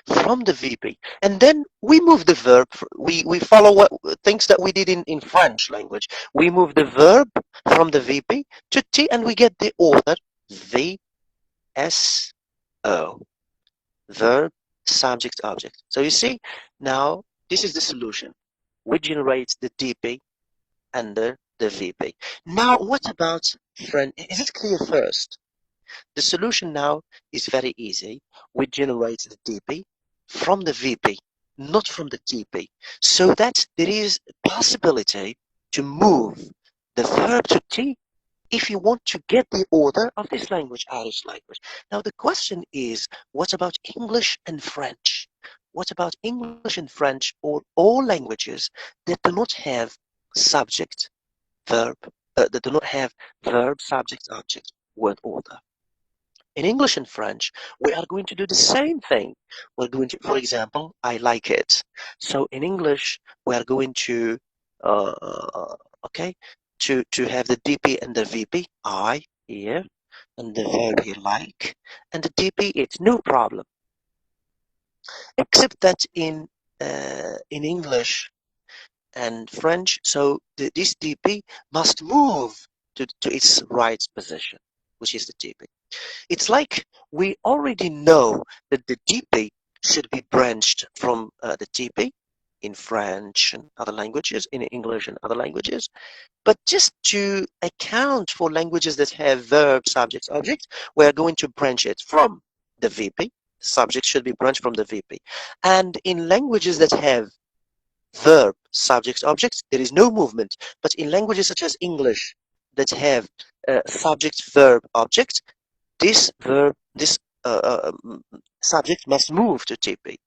from the VP, and then we move the verb. We follow what things that we did in French language. We move the verb from the VP to T, and we get the order VSO, verb, subject, object. So you see, now this is the solution. We generate the DP under the VP. Now, what about French? Is it clear first? The solution now is very easy. We generate the DP from the VP, not from the TP, so that there is a possibility to move the verb to T if you want to get the order of this language, Irish language. Now the question is, what about English and French? What about English and French, or all languages that do not have subject, verb, that do not have verb, subject, object, word order? In English and French, we are going to do the same thing. We're going to, for example, I like it. So in English, we are going to, okay, to have the DP and the VP, I here, and the verb here, like, and the DP, it's no problem. Except that in English and French, so this DP must move to its right position, which is the DP. It's like we already know that the DP should be branched from the TP in French and other languages, in English and other languages. But just to account for languages that have verb, subject, object, we're going to branch it from the VP The subject should be branched from the VP. And in languages that have verb, subject, object, there is no movement. But in languages such as English that have subject, verb, object, this verb, this subject must move to TP.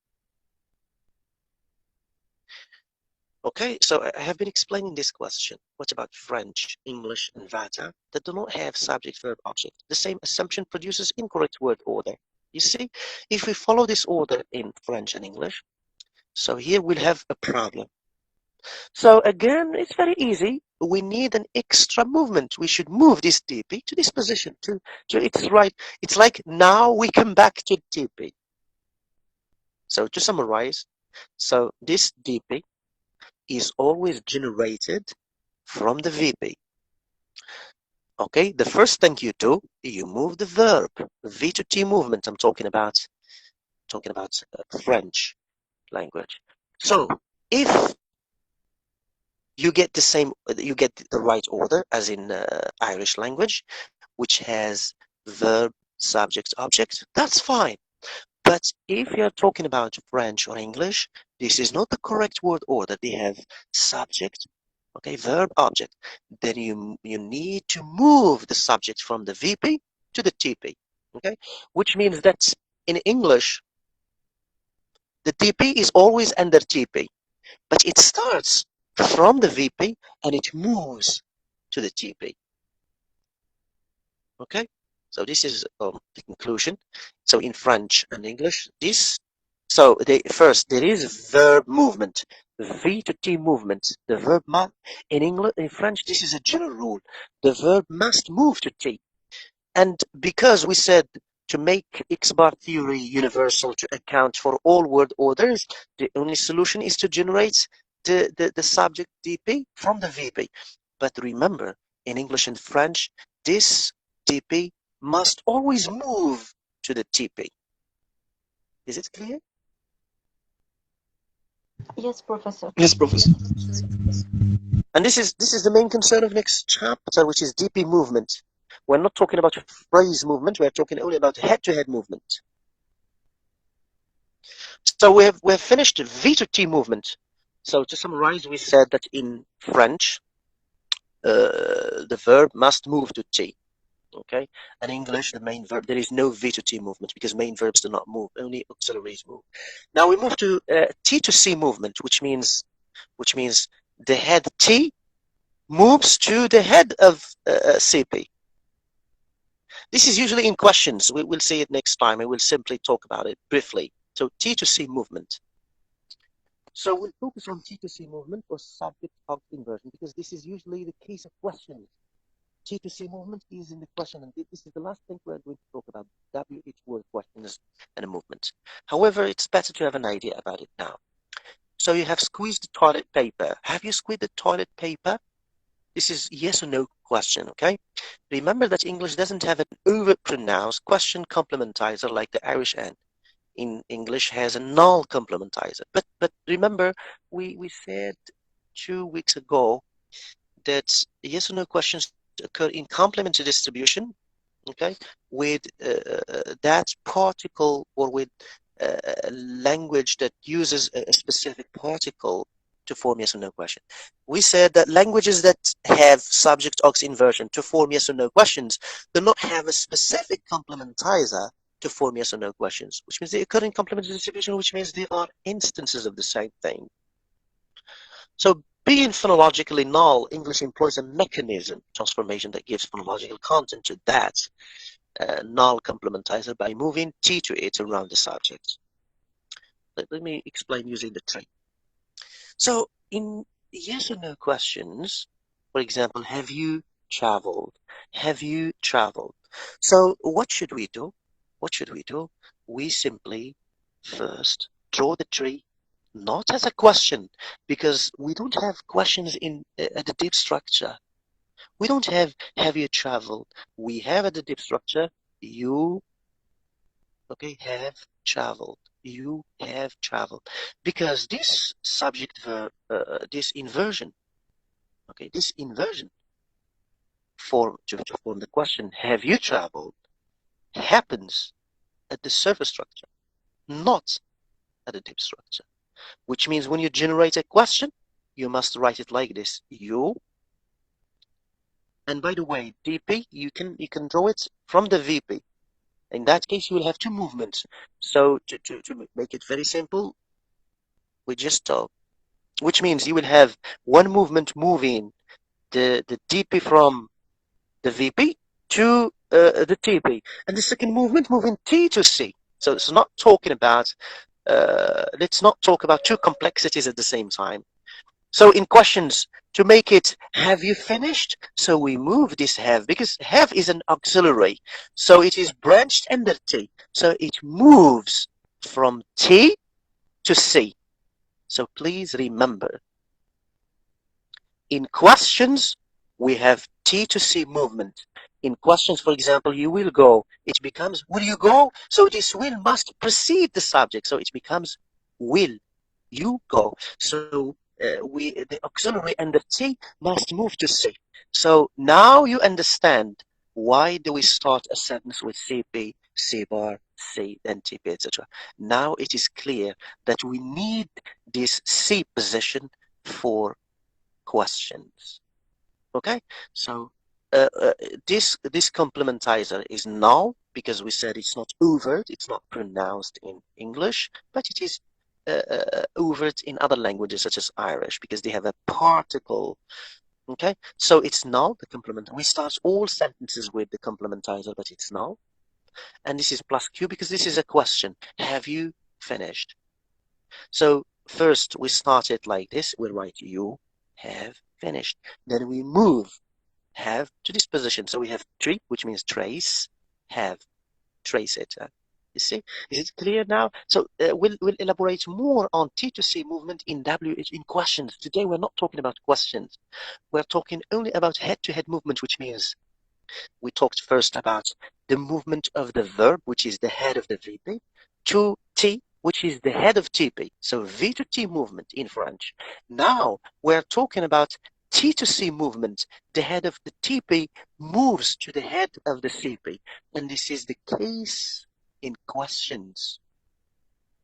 Okay, so I have been explaining this question. What about French, English, and Vata that do not have subject, verb, object? The same assumption produces incorrect word order. You see, if we follow this order in French and English, so here we'll have a problem. So again, it's very easy. We need an extra movement. We should move this TP to this position, to its right. It's like now we come back to TP. So to summarize, so this DP is always generated from the VP. Okay, the first thing you do, you move the verb, V to T movement. I'm talking about French language. So if you get the same, you get the right order as in Irish language, which has verb, subject, object, that's fine. But if you're talking about French or English, this is not the correct word order. They have subject, okay, verb, object. Then you need to move the subject from the VP to the TP, okay? Which means that in English, the TP is always under TP, but it starts from the VP and it moves to the TP, okay? So this is the conclusion. So in French and English, so first there is verb movement, V to T movement. The verb in French, this is a general rule. The verb must move to T. And because we said to make X-bar theory universal to account for all word orders, the only solution is to generate the subject DP from the VP. But remember, in English and French, this DP must always move to the TP. Is it clear? Yes, Professor. Yes, Professor. And this is the main concern of next chapter, which is DP movement. We're not talking about phrase movement. We're talking only about head-to-head movement. So we have finished V to T movement. So to summarize, we said that in French, the verb must move to T. Okay, and English, the main verb, there is no V to T movement because main verbs do not move, only auxiliaries move. Now we move to T to C movement, which means the head T moves to the head of CP. This is usually in questions. We'll see it next time. I will simply talk about it briefly. So T to C movement. So we'll focus on T to C movement or subject-object inversion because this is usually the case of questions. T to C movement is in the question, and this is the last thing we're going to talk about, WH word questions and a movement. However, it's better to have an idea about it now. So you have squeezed the toilet paper. Have you squeezed the toilet paper? This is yes or no question, okay? Remember that English doesn't have an over-pronounced question complementizer like the Irish N. In English has a null complementizer. But remember, we said 2 weeks ago that yes or no questions occur in complementary distribution, okay, with that particle or with language that uses a specific particle to form yes or no question. We said that languages that have subject-object inversion to form yes or no questions do not have a specific complementizer to form yes or no questions, which means they occur in complementary distribution, which means they are instances of the same thing. So being phonologically null, English employs a mechanism transformation that gives phonological content to that null complementizer by moving T to it around the subject. Let me explain using the tree. So in yes or no questions, for example, have you traveled? Have you traveled? So what should we do? What should we do? We simply first draw the tree, not as a question, because we don't have questions in at the deep structure. We don't have you traveled? We have at the deep structure, you, okay, have traveled. You have traveled. Because this subject verb, this inversion, okay, this inversion to form the question, have you traveled, happens at the surface structure. not additive structure. Which means when you generate a question, you must write it like this: you. And by the way, DP, you can draw it from the VP. In that case, you will have two movements. So to make it very simple, we just which means you will have one movement moving the DP from the VP to the TP, and the second movement moving T to C. So it's not talking about, let's not talk about two complexities at the same time. So in questions, to make it, have you finished? So we move this have, because have is an auxiliary. So it is branched under T. So it moves from T to C. So please remember, in questions, we have T to C movement. In questions, for example, you will go, it becomes, will you go? So this will must precede the subject. So it becomes, will you go? So the auxiliary under T must move to C. So now you understand why do we start a sentence with CP, C bar, C, then TP, etc. Now it is clear that we need this C position for questions. Okay, so this complementizer is null because we said it's not overt, it's not pronounced in English, but it is overt in other languages such as Irish because they have a particle. Okay, so it's null, the complement. We start all sentences with the complementizer, but it's null. And this is plus Q because this is a question. Have you finished? So first we start it like this. We write you have finished. Then we move have to this position. So we have tree, which means trace, have, trace it. You see, is it clear now? So we'll elaborate more on T to C movement in WH in questions. Today we're not talking about questions. We're talking only about head-to-head movement, which means we talked first about the movement of the verb, which is the head of the VP, to T, which is the head of TP. So V to T movement in French. Now we're talking about T to C movement. The head of the TP moves to the head of the CP. And this is the case in questions.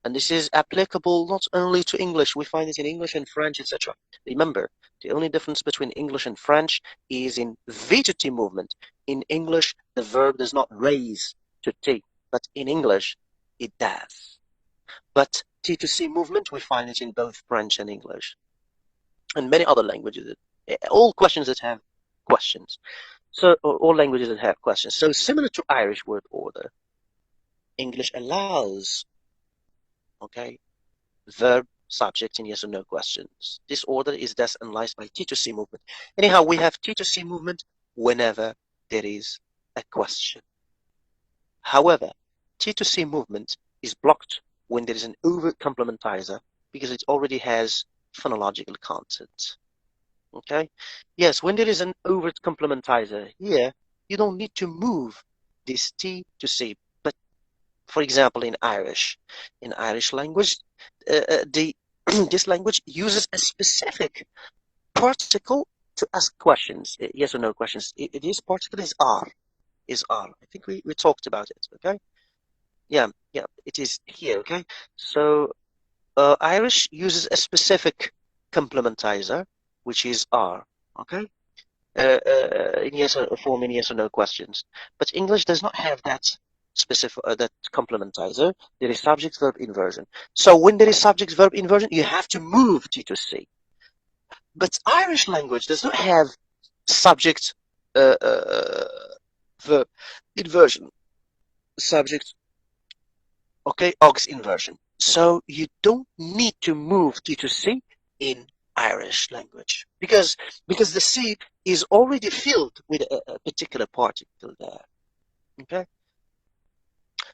And this is applicable not only to English, we find it in English and French, etc. Remember, the only difference between English and French is in V to T movement. In English, the verb does not raise to T, but in English, it does. But T to C movement, we find it in both French and English. And many other languages, all questions that have questions. So all languages that have questions. So similar to Irish word order, English allows, okay, verb, subject, and yes or no questions. This order is thus analyzed by T to C movement. Anyhow, we have T to C movement whenever there is a question. However, T to C movement is blocked when there is an overt complementizer because it already has phonological content. Okay? Yes, when there is an overt complementizer here, you don't need to move this T to C. But for example, in Irish language, this language uses a specific particle to ask questions, yes or no questions. This particle is R. I think we talked about it, okay? Yeah, it is here, okay? So Irish uses a specific complementizer, which is R, okay? In yes or form in yes or no questions. But English does not have that specific that complementizer. There is subject-verb inversion. So when there is subject-verb inversion, you have to move T to C. But Irish language does not have subject verb inversion. Subject, okay, aux inversion. So you don't need to move T to C in Irish language because the C is already filled with a particular particle there. Okay.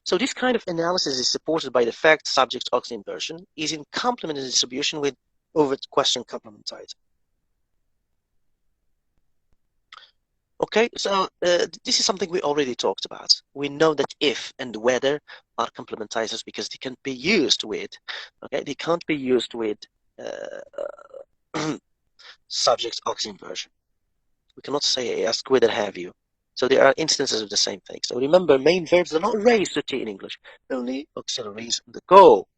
So this kind of analysis is supported by the fact subject-aux inversion is in complementary distribution with overt question complementizer. Okay, so this is something we already talked about. We know that if and whether are complementizers because they can be used with, okay, they can't be used with subject-aux inversion. We cannot say ask whether have you. So there are instances of the same thing. So remember, main verbs are not raised to T in English, only auxiliaries on the go.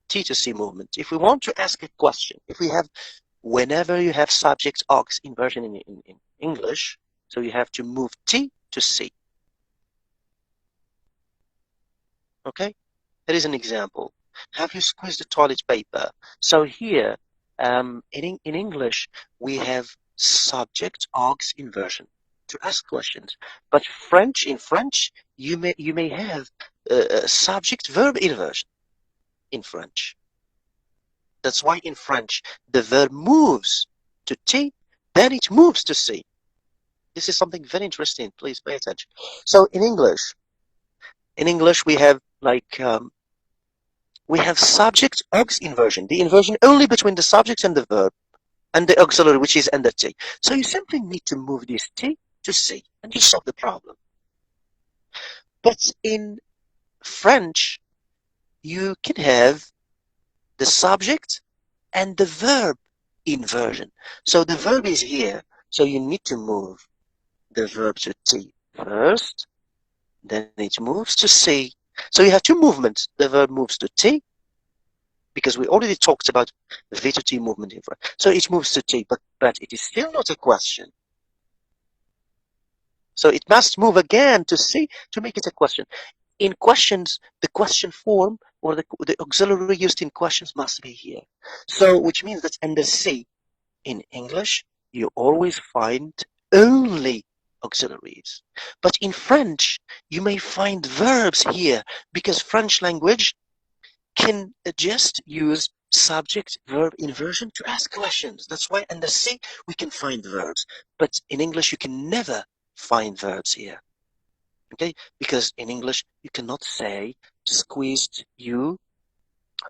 T to C movement. If we want to ask a question, whenever you have subject aux inversion in English, so you have to move T to C. Okay? There is an example. Have you squeezed the toilet paper? So here, in English, we have subject aux inversion to ask questions. But in French, you may have subject verb inversion in French. That's why in French, the verb moves to T, then it moves to C. This is something very interesting. Please pay attention. So in English we have we have subject aux inversion, the inversion only between the subject and the verb, and the auxiliary, which is under T. So you simply need to move this T to C, and you solve the problem. But in French, you can have the subject and the verb inversion. So the verb is here, so you need to move the verb to T first, then it moves to C. So you have two movements. The verb moves to T, because we already talked about V to T movement in French. So it moves to T, but it is still not a question. So it must move again to C to make it a question. In questions, the question form or the auxiliary used in questions must be here. So which means that under C in English, you always find only auxiliaries. But in French, you may find verbs here, because French language can just use subject verb inversion to ask questions. That's why under C we can find verbs, but in English you can never find verbs here. Okay, because in English you cannot say squeezed you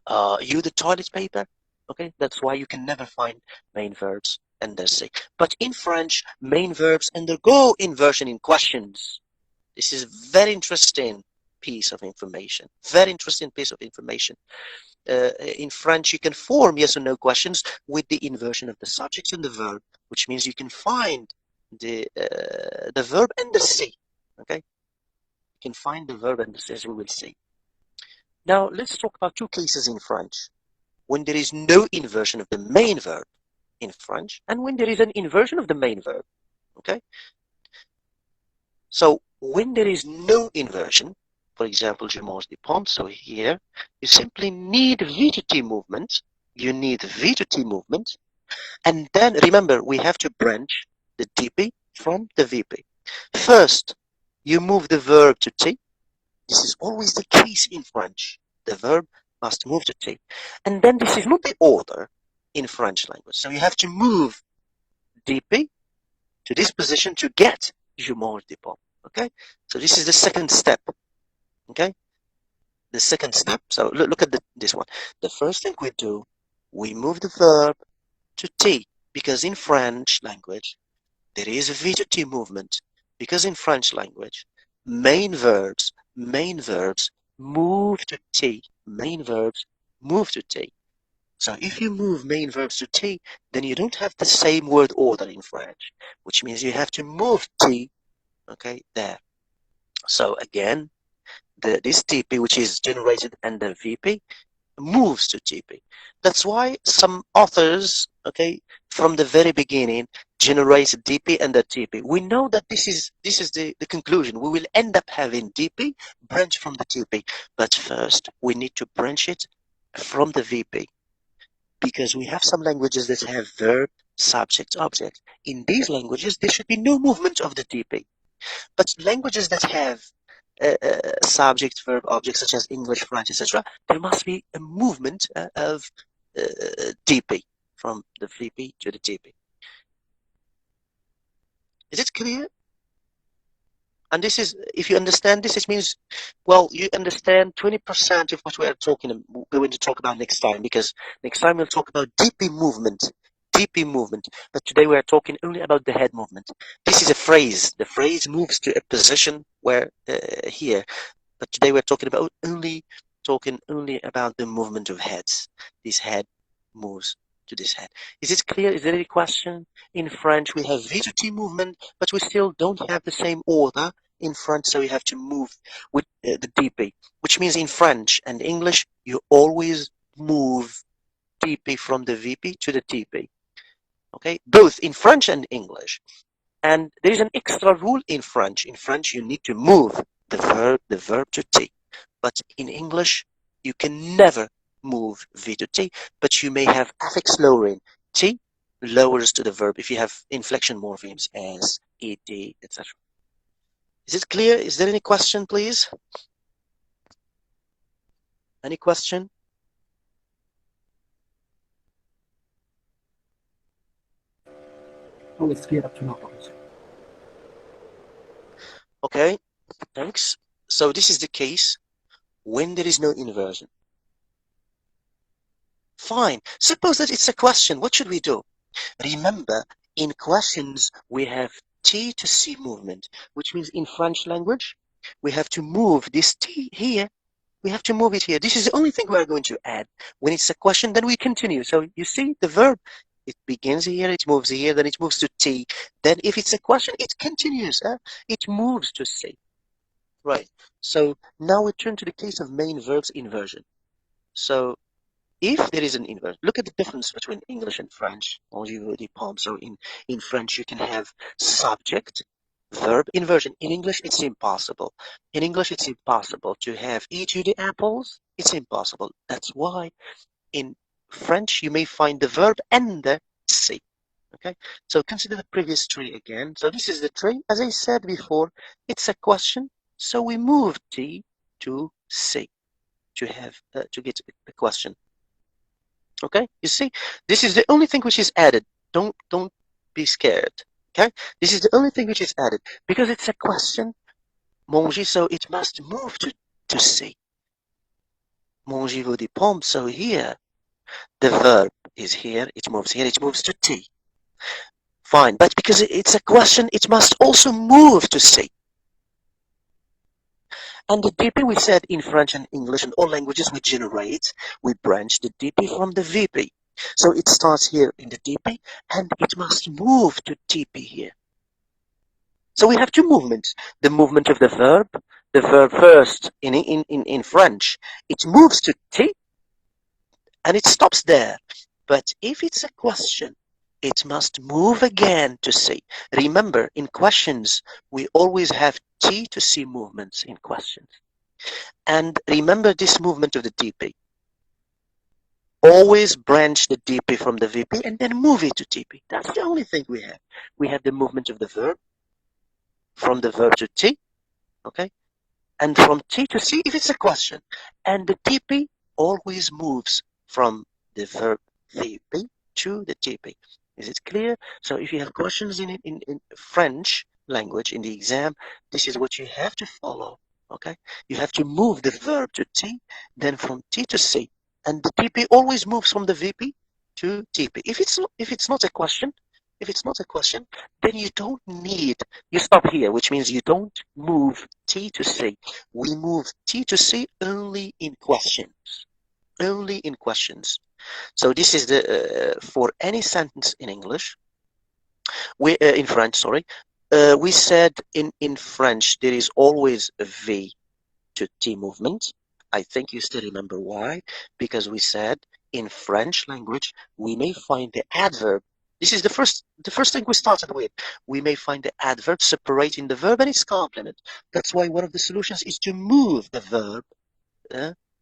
the toilet paper. Okay, that's why you can never find main verbs under C. But in French, main verbs undergo inversion in questions. This is very interesting piece of information. Very interesting piece of information. In French, you can form yes or no questions with the inversion of the subject and the verb, which means you can find the verb and the C. Okay, you can find the verb and the C, as we will see. Now let's talk about two cases in French when there is no inversion of the main verb in French, and when there is an inversion of the main verb. Okay, so when there is no inversion, for example, je mange des pommes, so here you simply need V to T movement. You need V to T movement, and then remember we have to branch the DP from the VP. First, you move the verb to T. This is always the case in French. The verb must move to T, and then this is not the order in French language. So you have to move DP to this position to get je mange des pommes. Okay, so this is the second step. Okay, the second step. So look at this one. The first thing we do, we move the verb to T, because in French language there is a V to T movement, because in French language main verbs move to T. Main verbs move to T. So if you move main verbs to T, then you don't have the same word order in French, which means you have to move T, okay, there. So again, this TP, which is generated under VP, moves to TP. That's why some authors, okay, from the very beginning, generate DP and the TP. We know that this is the conclusion. We will end up having DP branch from the TP, but first we need to branch it from the VP, because we have some languages that have verb, subject, object. In these languages, there should be no movement of the DP. But languages that have subject, verb, object, such as English, French, etc., there must be a movement of DP from the VP to the TP. Is it clear? And this is, if you understand this, it means, well, you understand 20% of what we are going to talk about next time, because next time we'll talk about DP movement. DP movement. But today we are talking only about the head movement. This is a phrase. The phrase moves to a position where here. But today we're talking only about the movement of heads. This head moves to this head. Is it clear? Is there any question? In French, we have V to T movement, but we still don't have the same order in French, so we have to move with the DP, which means in French and English, you always move DP from the VP to the TP. Okay, both in French and English. And there is an extra rule in French. In French, you need to move the verb to T. But in English, you can never move V to T, but you may have affix lowering. T lowers to the verb if you have inflection morphemes as, ed, etc. Is it clear? Is there any question, please? Any question? Oh, it's clear up to now, Professor. Okay, thanks. So this is the case when there is no inversion. Fine. Suppose that it's a question. What should we do? Remember, in questions, we have T to C movement, which means in French language, we have to move this T here. We have to move it here. This is the only thing we are going to add. When it's a question, then we continue. So you see the verb, it begins here, it moves here, then it moves to T. Then if it's a question, it continues. It moves to C. Right. So now we turn to the case of main verbs inversion. So if there is an inversion, look at the difference between English and French. So in French, you can have subject, verb, inversion. In English, it's impossible. In English, it's impossible to have eat you the apples. It's impossible. That's why in French, you may find the verb and the C. Okay, so consider the previous tree again. So this is the tree. As I said before, it's a question. So we move T to C to have to get the question. Okay, you see, this is the only thing which is added. Don't be scared. Okay, this is the only thing which is added because it's a question. Manger, so it must move to C. Mangez-vous des pommes? So here, the verb is here. It moves here. It moves to T. Fine, but because it's a question, it must also move to C. And the DP, we said in French and English and all languages we generate, we branch the DP from the VP. So it starts here in the DP and it must move to TP here. So we have two movements. The movement of the verb first in French, it moves to T and it stops there. But if it's a question, it must move again to C. Remember, in questions, we always have T to C movements in questions. And remember this movement of the DP. Always branch the DP from the VP and then move it to TP. That's the only thing we have. We have the movement of the verb from the verb to T, okay? And from T to C if it's a question. And the TP always moves from the verb VP to the TP. Is it clear? So if you have questions in French language in the exam, this is what you have to follow. Okay, you have to move the verb to T, then from T to C, and the TP always moves from the VP to TP. If it's not a question, then you don't need. You stop here, which means you don't move T to C. We move T to C only in questions. Only in questions. So this is the for any sentence in English. In French, sorry. We said in French there is always a V to T movement. I think you still remember why, because we said in French language we may find the adverb. This is the first thing we started with. We may find the adverb separating the verb and its complement. That's why one of the solutions is to move the verb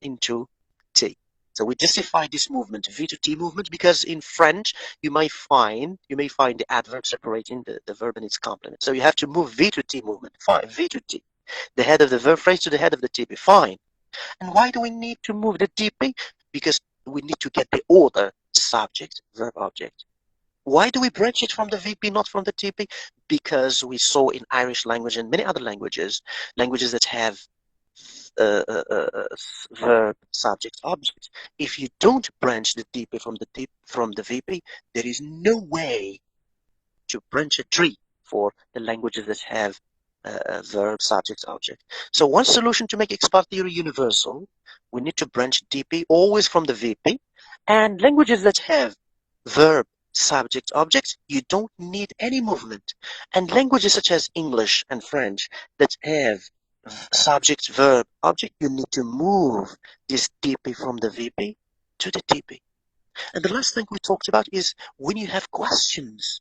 into T. So we justify this movement, V to T movement, because in French you may find the adverb separating the verb and its complement. So you have to move V to T movement. Fine, V to T. The head of the verb phrase to the head of the TP. Fine. And why do we need to move the TP? Because we need to get the order subject, verb, object. Why do we branch it from the VP, not from the TP? Because we saw in Irish language and many other languages that have verb, subject, object. If you don't branch the DP from the VP, there is no way to branch a tree for the languages that have verb, subject, object. So one solution to make X bar theory universal, we need to branch DP always from the VP, and languages that have verb, subject, object, you don't need any movement. And languages such as English and French that have subject, verb, object, you need to move this DP from the VP to the TP. And the last thing we talked about is when you have questions.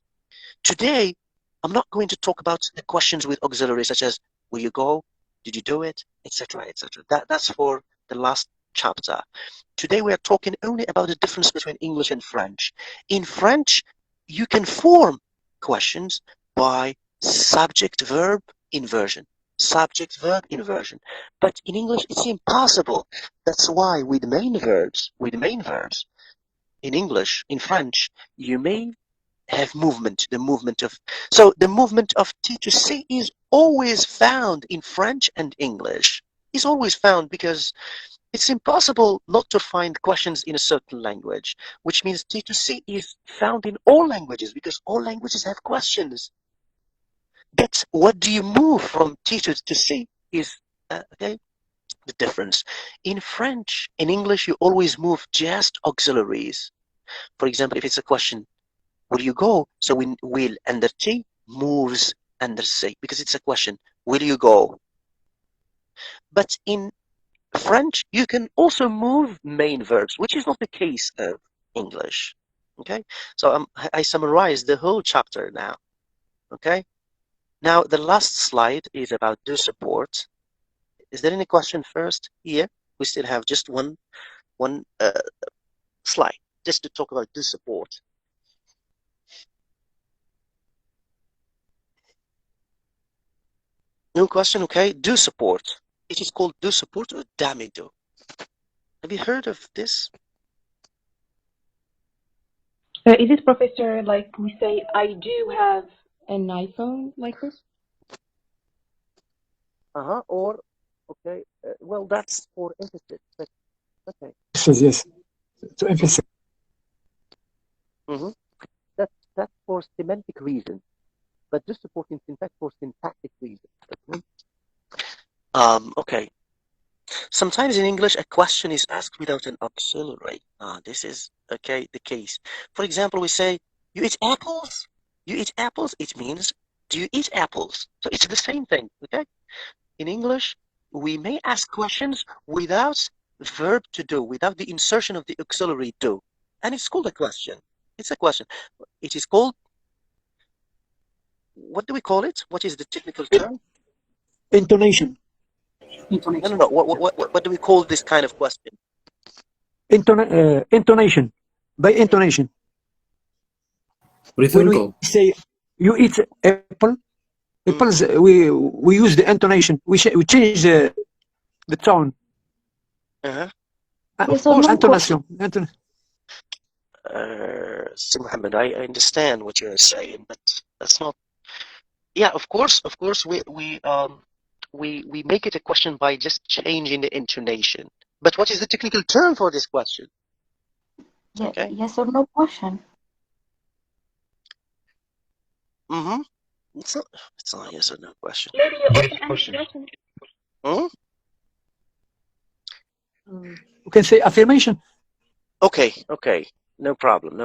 Today, I'm not going to talk about the questions with auxiliaries such as will you go, did you do it, etc., etc. That's for the last chapter. Today we are talking only about the difference between English and French. In French, you can form questions by subject-verb inversion. Subject-verb inversion. But in English, it's impossible. That's why with main verbs, in English, in French, you may have movement, the movement of T to C is always found in French and English. It's always found because it's impossible not to find questions in a certain language, which means T to C is found in all languages because all languages have questions. But what do you move from T to C is okay, the difference. In French, in English, you always move just auxiliaries. For example, if it's a question, will you go? So when will under T moves under C because it's a question. Will you go? But in French, you can also move main verbs, which is not the case of English. Okay, so I summarized the whole chapter now. Okay, now the last slide is about do support. Is there any question first? Here we still have just one slide just to talk about do support. No question, okay? Do support. It is called do support or damido. Have you heard of this? Is it, Professor, like we say, I do have an iPhone like this? Or, okay, well, that's for emphasis, but okay. Yes. To emphasis. That's for semantic reasons, but do support in syntax for syntactic reasons. Okay. Sometimes in English, a question is asked without an auxiliary. This is, okay, the case. For example, we say, you eat apples? You eat apples? It means, do you eat apples? So it's the same thing, okay? In English, we may ask questions without verb to do, without the insertion of the auxiliary do. And it's called a question. It's a question. It is called, what do we call it? What is the technical term? Intonation. No. What do we call this kind of question? Intonation. By intonation. Rhetorical. When we say you eat apple, apples, we use the intonation. We change the tone. Yes or no Intonation. Sir Muhammad, I understand what you're saying, but that's not. Yeah, of course, we make it a question by just changing the intonation. But what is the technical term for this question? Okay. Yes or no question. It's not a yes or no question. Maybe you also answer that. You can say affirmation. Okay. No problem.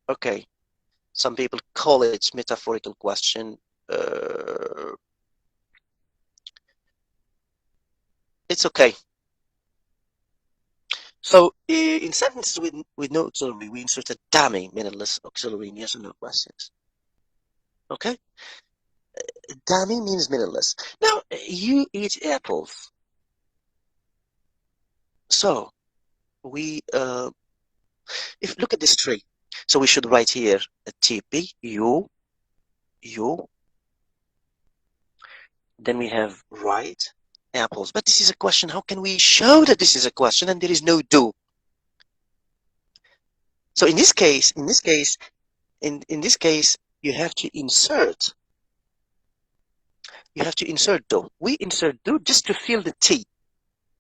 Okay. Some people call it metaphorical question. It's okay. So in sentences with no auxiliary, we insert a dummy meaningless auxiliary in yes or no questions. Okay? Dummy means meaningless. Now, you eat apples. So we if look at this tree. So we should write here a TP, you. Then we have right apples. But this is a question. How can we show that this is a question and there is no do? So in this case, you have to insert. You have to insert do. We insert do just to fill the T.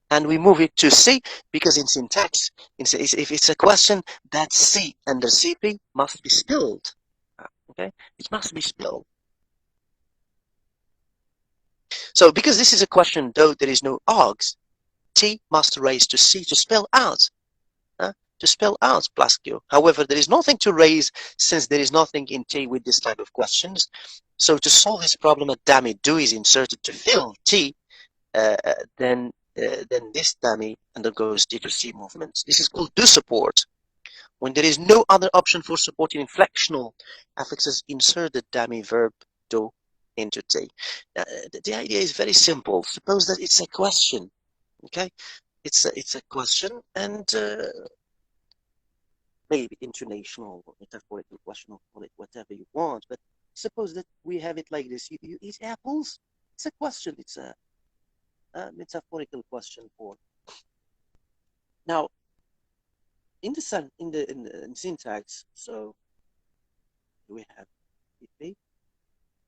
And we move it to C because in syntax, if it's a question, that C under CP must be spelled. Okay, it must be spelled. So because this is a question, though there is no augs, T must raise to C to spell out. to spell out plus Q. However, there is nothing to raise since there is nothing in T with this type of questions. So to solve this problem, a dummy do is inserted to fill T, then this dummy undergoes T to C movements. This is called do support. When there is no other option for supporting inflectional affixes, insert the dummy verb do into T. Now, the idea is very simple. Suppose that it's a question, okay? It's a question, and maybe intonational or metaphorical question, or call it whatever you want. But suppose that we have it like this: you eat apples. It's a question. It's a metaphorical question for. Now, in the syntax, so we have VP,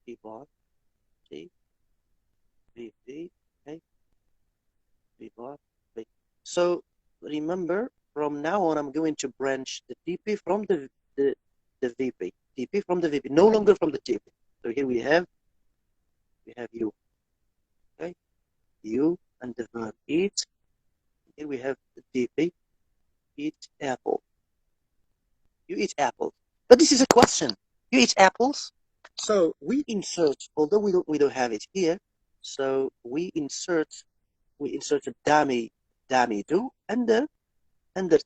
V bar, T, VP, okay, V bar, V. So remember, from now on, I'm going to branch the TP from the VP, TP from the VP, no longer from the TP. So here we have you, okay, you and the verb eat. Here we have the TP, eat apple. You eat apples. But this is a question. You eat apples? So we insert, although we don't have it here, so we insert a dummy do under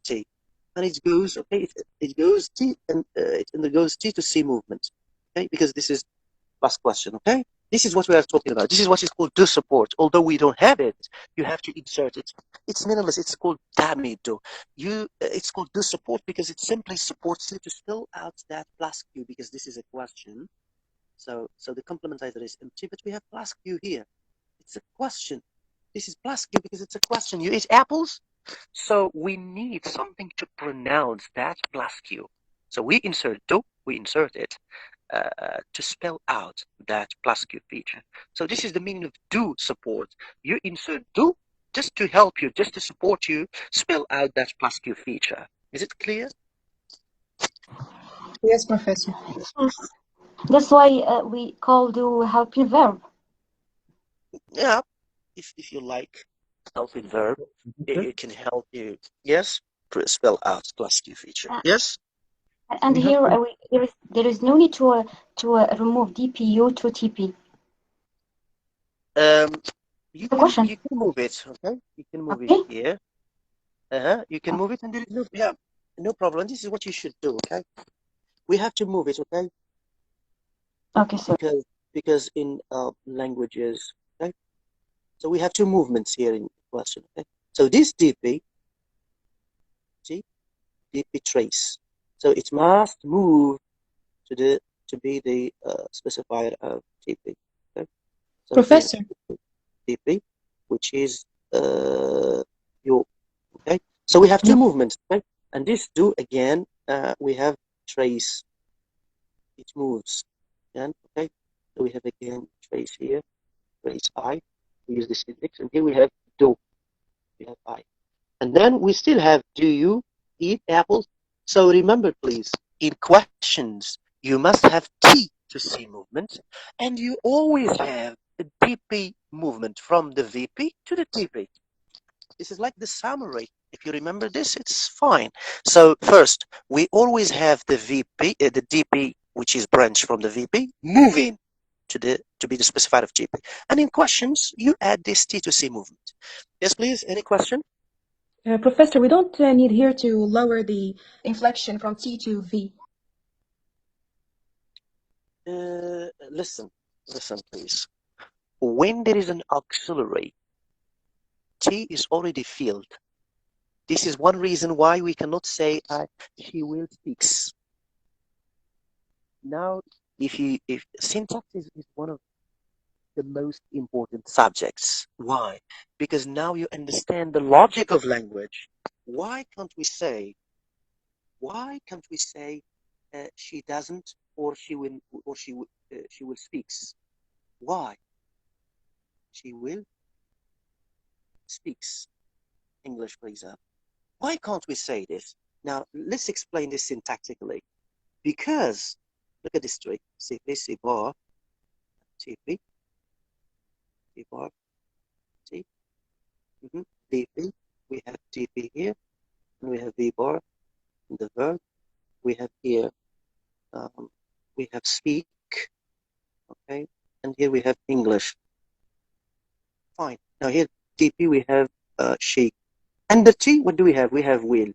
T, and it goes, okay, it goes T, and it undergoes T to C movement, okay, because this is last question, okay. This is what we are talking about. This is what is called do support. Although we don't have it, you have to insert it. It's meaningless. It's called dummy do. It's called do support because it simply supports you to spell out that plus Q, because this is a question. So the complementizer is empty, but we have plus Q here. It's a question. This is plus Q because it's a question. You eat apples? So we need something to pronounce that plus Q. So we insert do, we insert it to spell out that plus Q feature. So this is the meaning of do support. You insert do just to help you, just to support you spell out that plus Q feature. Is it clear? Yes, Professor. Yes. That's why we call do helping verb. Yeah, if you like helping verb, it can help you, yes, spell out plus Q feature. Yes? And here there is no need to remove DPU to TP. You question. can move it, okay? You can move Okay. it here. You can move it, and there is no problem. This is what you should do, okay? We have to move it, okay? Okay, so Because in languages, okay? So we have two movements here in question, okay? So this DP, see, DP trace. So it must move to be the specifier of TP. Okay? So Professor. TP, which is you. Okay, so we have two movements, right? And this do again, we have trace. It moves. Again, okay. So we have again trace here, trace I. We use this index, and here we have do. We have I, and then we still have do you eat apples? So remember, please, in questions you must have T to C movement, and you always have a DP movement from the VP to the TP. This is like the summary. If you remember this, it's fine. So first, we always have the VP, the DP, which is branch from the VP, moving to be the specifier of GP. And in questions, you add this T to C movement. Yes, please. Any question? Professor, we don't need here to lower the inflection from T to V. Listen, please. When there is an auxiliary, T is already filled. This is one reason why we cannot say he will fix. Now, if syntax is one of the most important subjects. Why? Because now you understand the logic of language. Why can't we say she doesn't, or she will speaks? Why? She will speaks English, for example. Why can't we say this? Now let's explain this syntactically. Because look at this trick. CP, C bar, TP, C bar, T. VP. We have TP here, and we have V bar, the verb. We have here, we have speak, okay, and here we have English. Fine. Now here DP we have she, and the T. What do we have? We have will.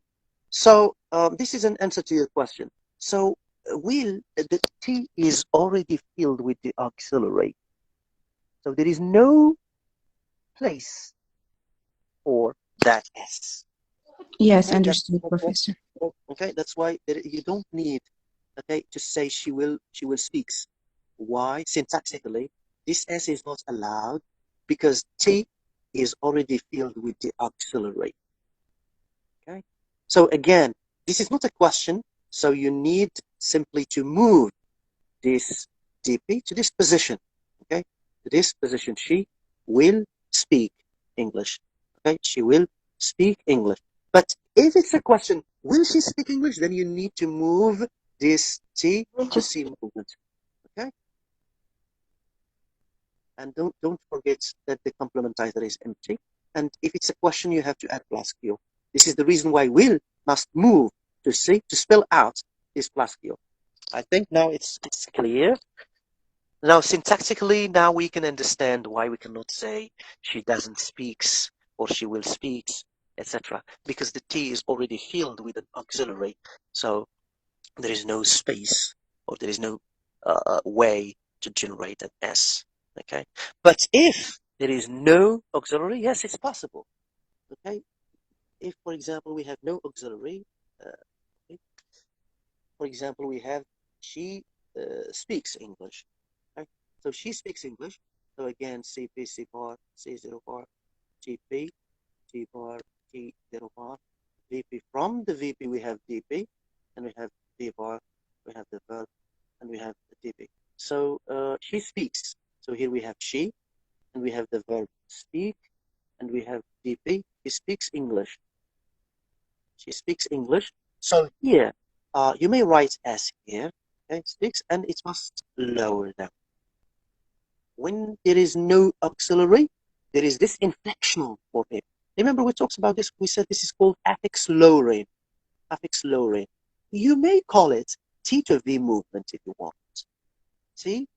So this is an answer to your question. So will, the T is already filled with the auxiliary. So there is no place for that S. Yes, Okay, understood, Professor. Okay, that's why you don't need, okay, to say she will speaks. Why? Syntactically, this S is not allowed because T is already filled with the auxiliary. Okay, so again, this is not a question, so you need simply to move this DP to this position. Okay, to this position. She will speak English. Okay, she will speak English. But if it's a question, will she speak English? Then you need to move this T to C movement. Okay, and don't forget that the complementizer is empty. And if it's a question, you have to add plus Q. This is the reason why will must move to C to spell out this plus Q. I think now it's clear. Now, syntactically, now we can understand why we cannot say she doesn't speaks or she will speaks, etc. Because the T is already filled with an auxiliary. So there is no space or there is no way to generate an S. Okay. But if there is no auxiliary, yes, it's possible. Okay. If, for example, we have no auxiliary, okay. For example, we have she speaks English. Okay? So she speaks English. So again, CP, C bar, C0 bar, TP, T bar, T0 bar, VP. From the VP, we have DP, and we have D bar, we have the verb, and we have the DP. So she speaks. So here we have she, and we have the verb speak, and we have DP. She speaks English. She speaks English. So here, you may write S here, okay, speaks, and it must lower down. When there is no auxiliary, there is this inflectional for it. Remember, we talked about this. We said this is called affix lowering. Affix lowering. You may call it T to V movement if you want. T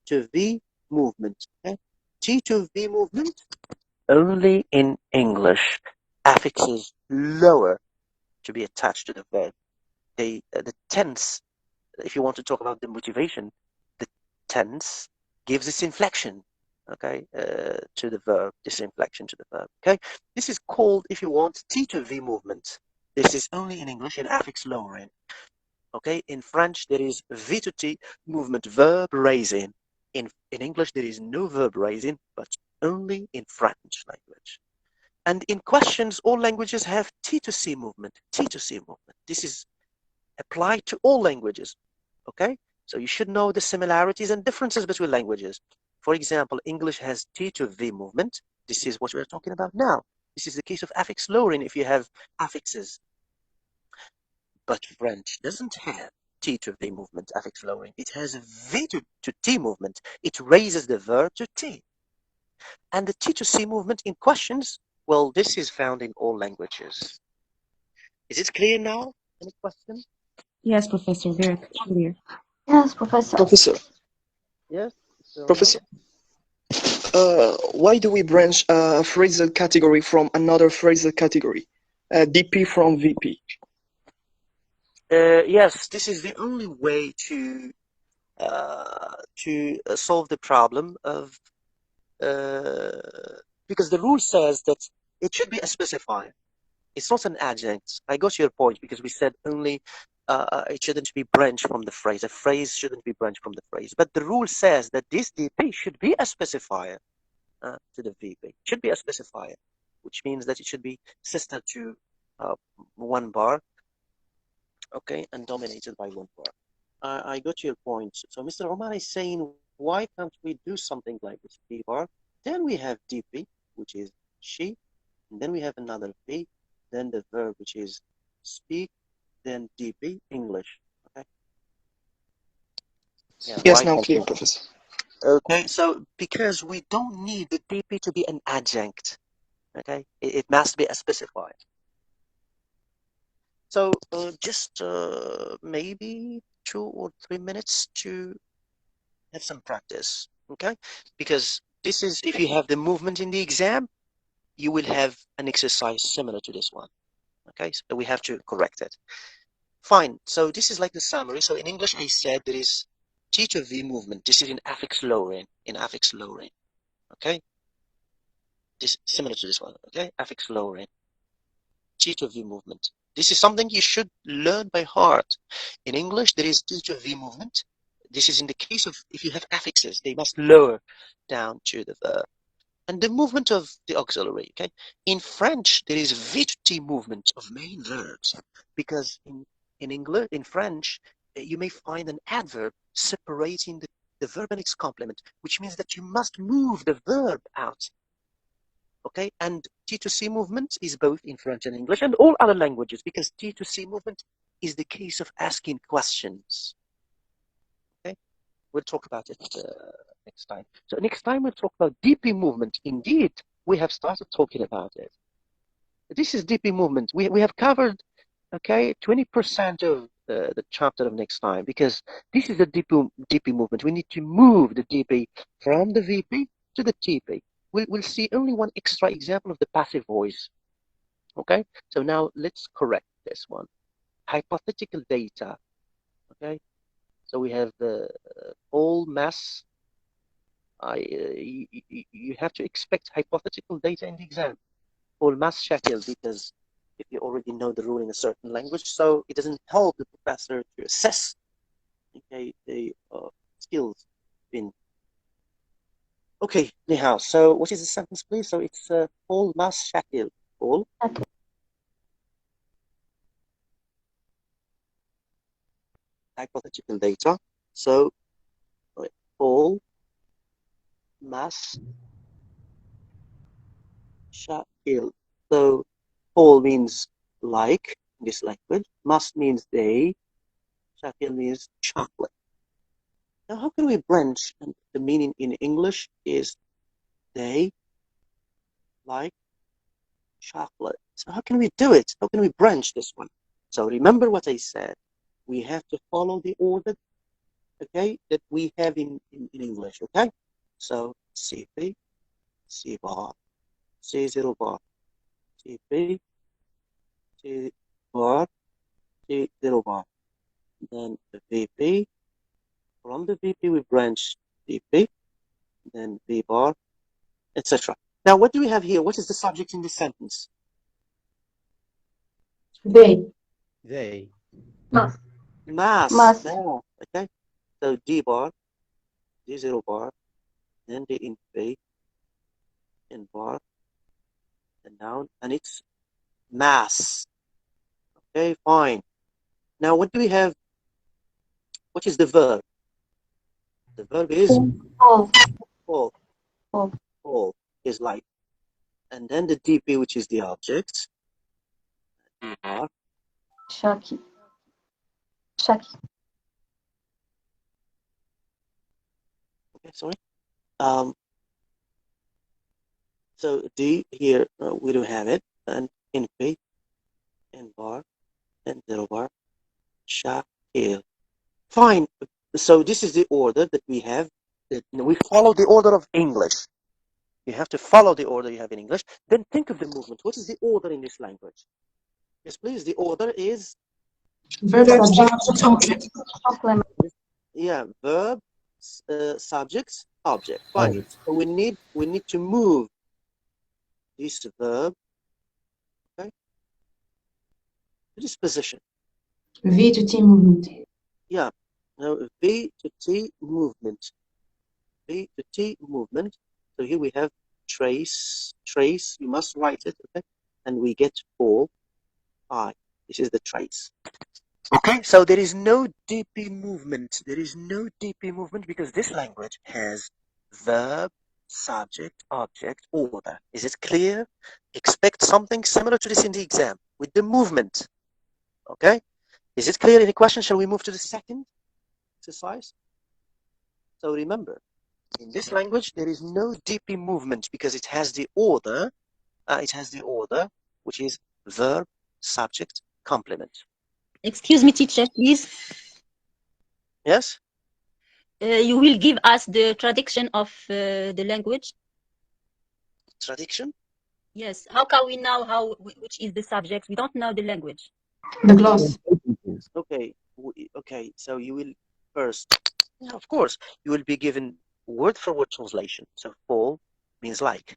to V movement. Okay? T to V movement. Only in English, affixes lower to be attached to the verb. The tense, if you want to talk about the motivation, the tense gives this inflection, okay, to the verb, this inflection to the verb, okay? This is called, if you want, T to V movement. This is only in English in affix lowering, okay? In French, there is V to T movement, verb raising. In English, there is no verb raising, but only in French language. And in questions, all languages have T to C movement, T to C movement. This is applied to all languages, okay? So you should know the similarities and differences between languages. For example, English has T to V movement. This is what we're talking about now. This is the case of affix lowering if you have affixes. But French doesn't have T to V movement, affix lowering. It has V to T movement. It raises the verb to T. And the T to C movement in questions, well, this is found in all languages. Is it clear now? Any question? Yes, Professor, very clear. Yes, Professor. Professor, Yes? Professor, why do we branch a phrasal category from another phrasal category? DP from VP. Yes, this is the only way to solve the problem of because the rule says that it should be a specifier. It's not an adjunct. I got your point because we said only it shouldn't be branched from the phrase. A phrase shouldn't be branched from the phrase. But the rule says that this DP should be a specifier to the VP. It should be a specifier, which means that it should be sister to one bar, okay, and dominated by one bar. I got your point. So Mr. Omar is saying, why can't we do something like this? V bar. Then we have DP, which is she. And then we have another V. Then the verb, which is speak. Then DP, English. Okay. Yeah, Yes, why now can't clear, we? Professor. Okay, so because we don't need the DP to be an adjunct. Okay, it must be a specifier. So just maybe 2 or 3 minutes to have some practice, okay? Because this is, if you have the movement in the exam, you will have an exercise similar to this one, okay? So we have to correct it. Fine, so this is like the summary. So in English, I said there is T to V movement. This is in affix lowering, okay? This similar to this one, okay? Affix lowering, T to V movement. This is something you should learn by heart. In English, there is T to V movement. This is in the case of if you have affixes, they must lower down to the verb. And the movement of the auxiliary, okay? In French, there is V to T movement of main verbs, because in English, in French, you may find an adverb separating the verb and its complement, which means that you must move the verb out. Okay, and T to C movement is both in French and English and all other languages, because T to C movement is the case of asking questions. Okay, we'll talk about it next time. So next time we'll talk about DP movement. Indeed, we have started talking about it. This is DP movement. We have covered, okay, 20% of the chapter of next time, because this is the DP movement. We need to move the DP from the VP to the TP. We'll see only one extra example of the passive voice. Okay, so now let's correct this one. Hypothetical data. Okay, so we have the all mass. You have to expect hypothetical data in the exam. All mass shakil, because if you already know the rule in a certain language, so it doesn't help the professor to assess, okay, the skills in. Okay, Nihal, so what is the sentence, please? So it's all mass shakil. All. Hypothetical data. So all mass shakil. So all means like in this language. Mass means they. Shakil means chocolate. Now, how can we branch? And the meaning in English is they like chocolate. So how can we do it? How can we branch this one? So remember what I said. We have to follow the order, okay, that we have in English, okay? So CP, C bar, C0 bar, CP, C bar, C0 bar. Then the VP. From the VP, we branch VP, then V bar, etc. Now, what do we have here? What is the subject in this sentence? They. Mass. Mass. Mass. Yeah. Okay. So D bar, D0 bar, then the in V, in bar, the noun, and it's mass. Okay, fine. Now, what do we have? What is the verb? The verb is All. fall. Fall. Fall is like. And then the DP, which is the object. D bar. Shaki. Shaki. Okay, sorry. So D here, we don't have it. And in V, in bar, and 0 bar, shakil. Fine. So this is the order that we have. That, we follow the order of English. You have to follow the order you have in English. Then think of the movement. What is the order in this language? Yes, please. The order is Verb, subject, object. Complement. yeah, verb, subject, object. Fine. So we need to move this verb, okay, to this position. V to T movement. Yeah. Now V to T movement. V to T movement. So here we have trace. You must write it, okay? And we get 4, 5. This is the trace. Okay, so there is no DP movement. There is no DP movement because this language has verb, subject, object, order. Is it clear? Expect something similar to this in the exam with the movement. Okay? Is it clear? Any questions? Shall we move to the second exercise? So remember, in this language, there is no DP movement because it has the order. Which is verb, subject, complement. Excuse me, teacher, please. Yes? You will give us the traduction of the language? Traduction? Yes. How can we know which is the subject? We don't know the language. The gloss. Okay. Okay. So you will first, yeah, of course, you will be given word for word translation. So fall means like,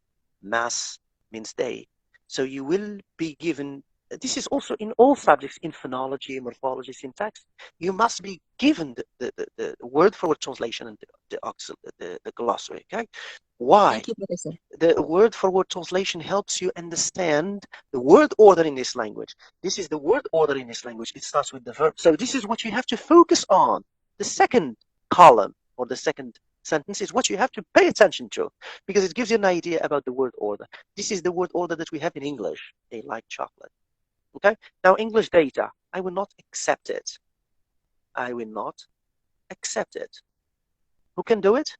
mass means day. So you will be given, this is also in all subjects, in phonology, morphology, syntax, you must be given the word for word translation and the glossary, okay? Why? Thank you, Professor. The word for word translation helps you understand the word order in this language. This is the word order in this language. It starts with the verb. So this is what you have to focus on. The second column or the second sentence is what you have to pay attention to, because it gives you an idea about the word order. This is the word order that we have in English. They like chocolate. Okay? Now, English data, I will not accept it. I will not accept it. Who can do it?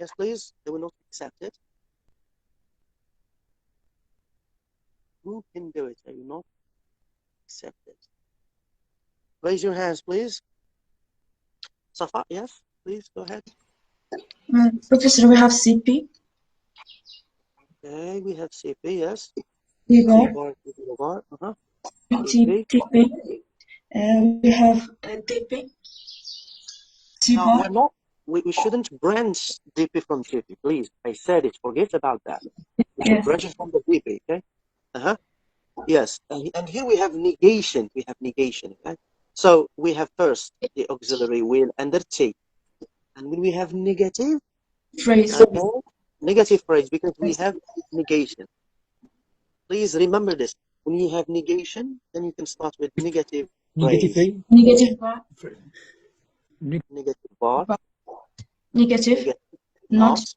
Yes, please. They will not accept it. Who can do it? I will not accept it. Raise your hands, please. Safa, yes, please go ahead. Professor, we have CP. Okay, we have CP, yes. Vigor. Vigor, TP. We have DP. No, we're not. We shouldn't branch DP from TP, please. I said it. Forget about that. We should branch it from the DP, okay? Yes, and here we have negation. We have negation, okay? So we have first the auxiliary will under T. And when we have negative phrase, negative phrase, because we have negation. Please remember this. When you have negation, then you can start with negative phrase. Negative bar. Negative bar. Negative. Not.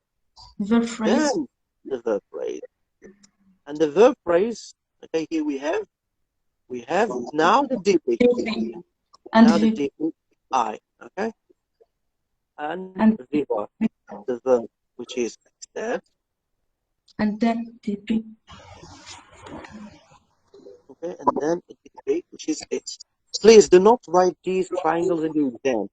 Verb phrase. Then the verb phrase. And the verb phrase, okay, here we have now the DP. And now the DP I, okay? And the bar, the verb, which is accept. And then DP. Okay, and then DP, which is it. Please do not write these triangles in the exam.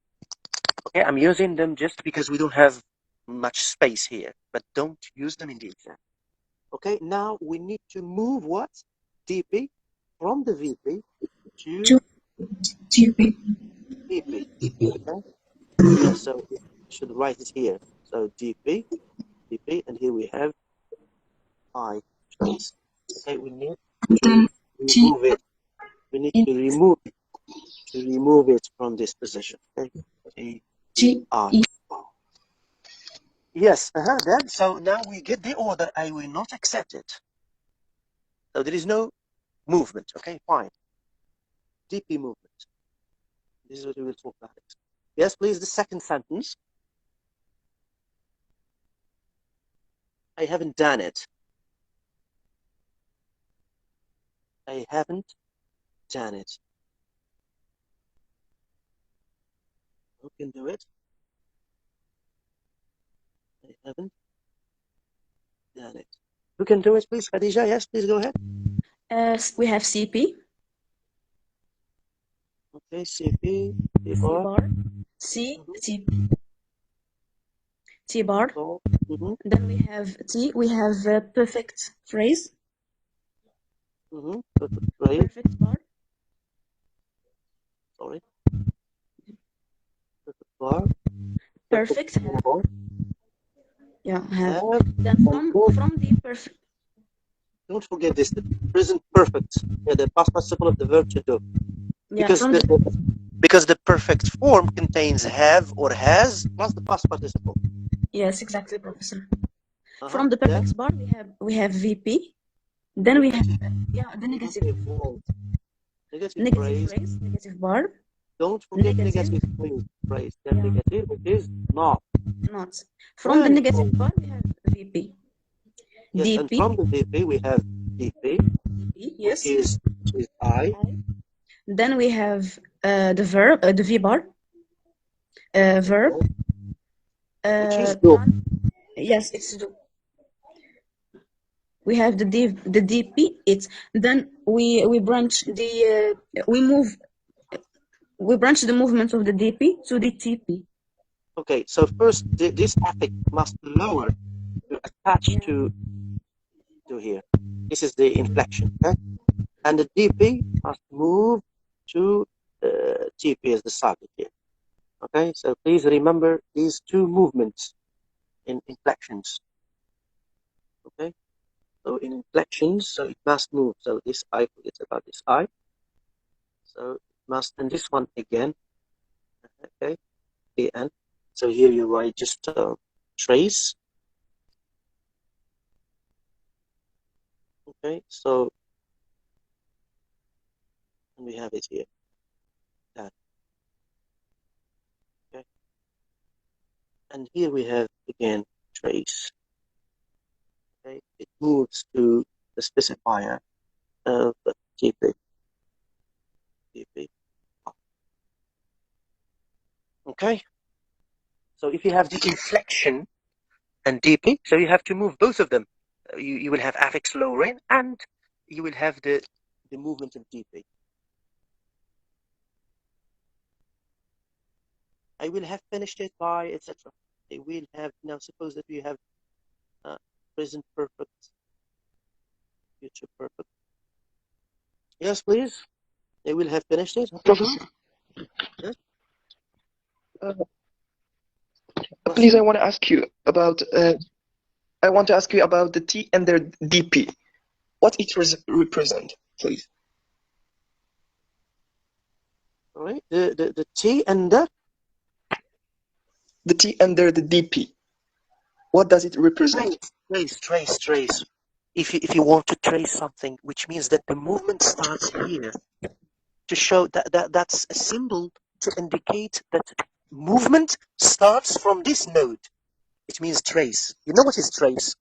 Okay, I'm using them just because we don't have much space here, but don't use them in the exam. Okay, now we need to move what? DP from the VP to TP. DP. Okay? Yeah, so we should write it here. So DP, and here we have I trace. Okay, we need to remove it. We need to remove it from this position. Okay, I. Yes, then, so now we get the order, I will not accept it. So there is no movement, okay, fine. DP movement. This is what we will talk about. Yes, please, the second sentence. I haven't done it. I haven't done it. Who can do it? I haven't done it. Who can do it, please? Khadija, yes, please go ahead. We have CP. Okay, CP, C bar. C, T bar. Then we have T. We have perfect phrase. Perfect phrase. Perfect bar. Sorry. Perfect bar. Perfect. Bar. Yeah, have. Then from the perfect. Don't forget this, the present perfect. Yeah, the past participle of the verb to do. Yeah, because the perfect form contains have or has plus the past participle. Yes, exactly, Professor. From the perfect bar, we have VP. Then we have the negative phrase, negative bar. Don't forget negative phrase. The negative is not. Not. From the negative bar, we have VP. Yes, DP. and from the VP we have DP. Yes. Which is I. Then we have the verb, the V bar. Verb. Which is do. Yes, it's do. we have the DP. It's then we branch the we branch the movement of the DP to the TP. Okay, so first this affix must lower to attach to here. This is the inflection, okay? And the DP must move to TP as the socket here. Okay, so please remember these two movements in inflections. Okay, so in inflections, so it must move. So this I forget about this I. So it must, and this one again. Okay, the end. So here you write just trace. Okay, so and we have it here. That. Okay, and here we have again trace. Okay, it moves to the specifier of TP. TP. Okay, so if you have the inflection and DP, so you have to move both of them. You will have affix lowering and you will have the movement of DP. I will have finished it by etc. I will have now. Suppose that we have present perfect, future perfect. Yes, please. I will have finished it. Professor, Yes? please, I want to ask you about the T and their DP. What it represent, please? All right. The T and the T and their the DP. What does it represent? Trace. If you want to trace something, which means that the movement starts here, to show that's a symbol to indicate that movement starts from this node. It means trace. You know what is trace?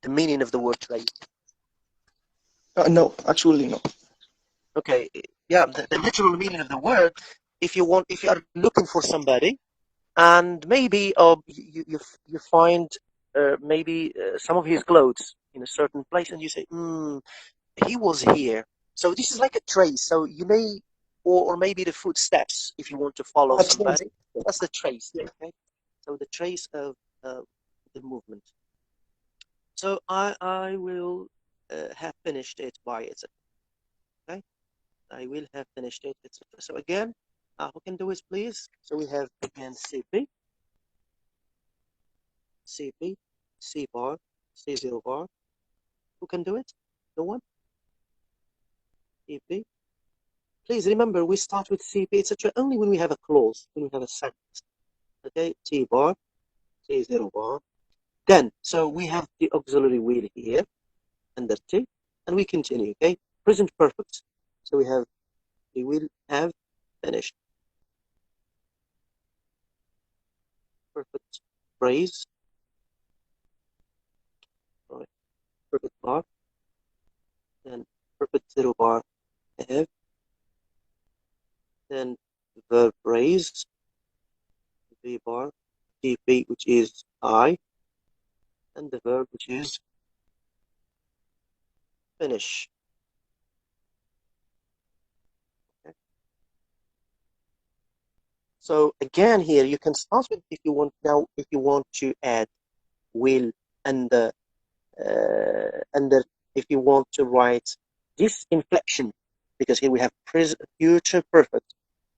The meaning of the word trace. No, actually no. Okay, yeah, the literal meaning of the word. If you are looking for somebody, and maybe you find maybe some of his clothes in a certain place, and you say, he was here. So this is like a trace. So you may, or maybe the footsteps if you want to follow somebody. That's the trace. Okay. So the trace of the movement. So I will have finished it by etc. Okay. I will have finished it etc. So again, who can do it, please? So we have again CP, C bar, C0 bar. Who can do it? No one? CP. Please remember, we start with CP, etc. only when we have a clause, when we have a sentence. Okay, T bar, T0 bar. Then, so we have the auxiliary wheel here, under T, and we continue, okay? Present perfect. So we will have finished. Perfect phrase. Right. Perfect bar. Then perfect 0 bar have. Then verb phrase. V bar. DP, which is I. And the verb, which is finish. Okay. So again, here you can start with if you want now. If you want to add will and if you want to write this inflection, because here we have future perfect.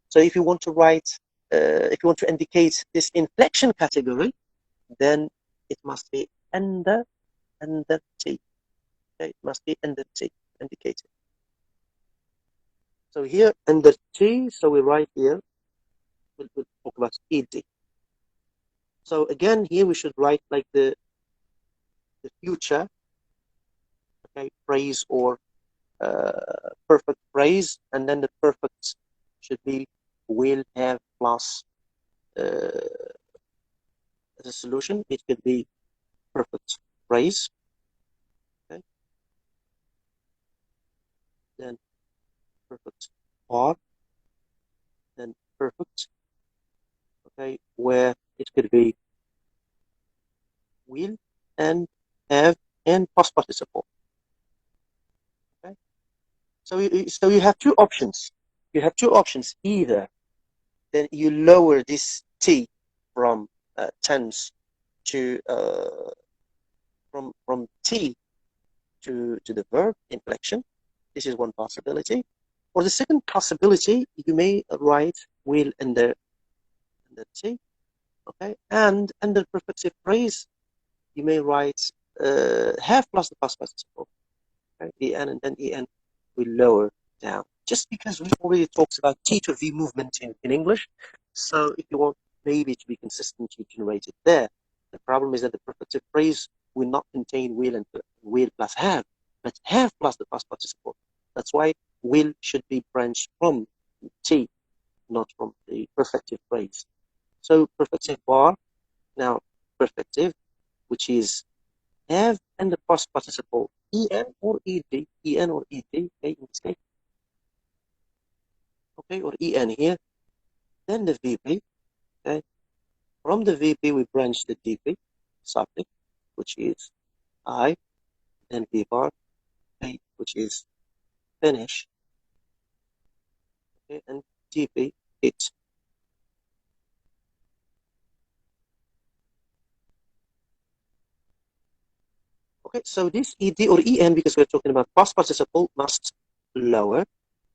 So if you want to write, if you want to indicate this inflection category, then it must be under T. Okay, it must be under T indicated. So here under T, so we write here, we'll talk about ED. So again, here we should write like the future, okay, phrase or perfect phrase, and then the perfect should be will have plus as a solution. It could be perfect phrase. Okay. Then perfect or then perfect. Okay, where it could be will and have and past participle. Okay, so you have two options. You have two options. Either then you lower this T from tense to from T to the verb inflection. This is one possibility. Or the second possibility, you may write will under T, okay, and under perfective phrase, you may write have plus the past participle, okay? En, and then en will lower down. Just because we already talked about T to V movement in English, so if you want maybe to be consistent, you can write it there. The problem is that the perfective phrase will not contain will and will plus have, but have plus the past participle. That's why will should be branched from T, not from the perfective phrase. So perfective bar, now perfective, which is have and the past participle en or ed, okay, in this case, okay, or en here, then the VP, okay. From the VP we branch the DP subject, which is I, then V bar, okay, which is finish, okay, and DP it. Okay, so this ed or en, because we're talking about past participle, must lower,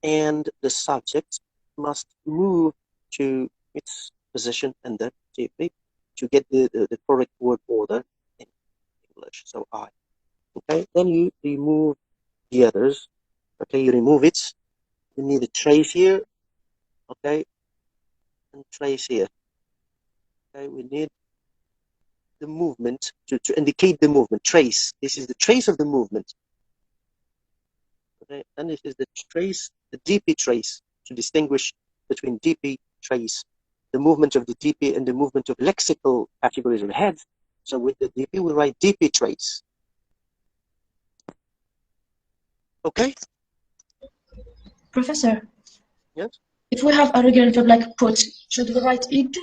and the subject must move to its position under DP to get the correct word order in English. So I. Okay, then you remove the others. Okay, you remove it. You need a trace here. Okay, and trace here. Okay, we need the movement to indicate the movement. Trace. This is the trace of the movement. Okay, and this is the trace, the DP trace, to distinguish between DP trace, the movement of the DP and the movement of lexical categories of head. So with the DP, we write DP trace. Okay? Professor, Yes? if we have a regular verb like put, should we write ed?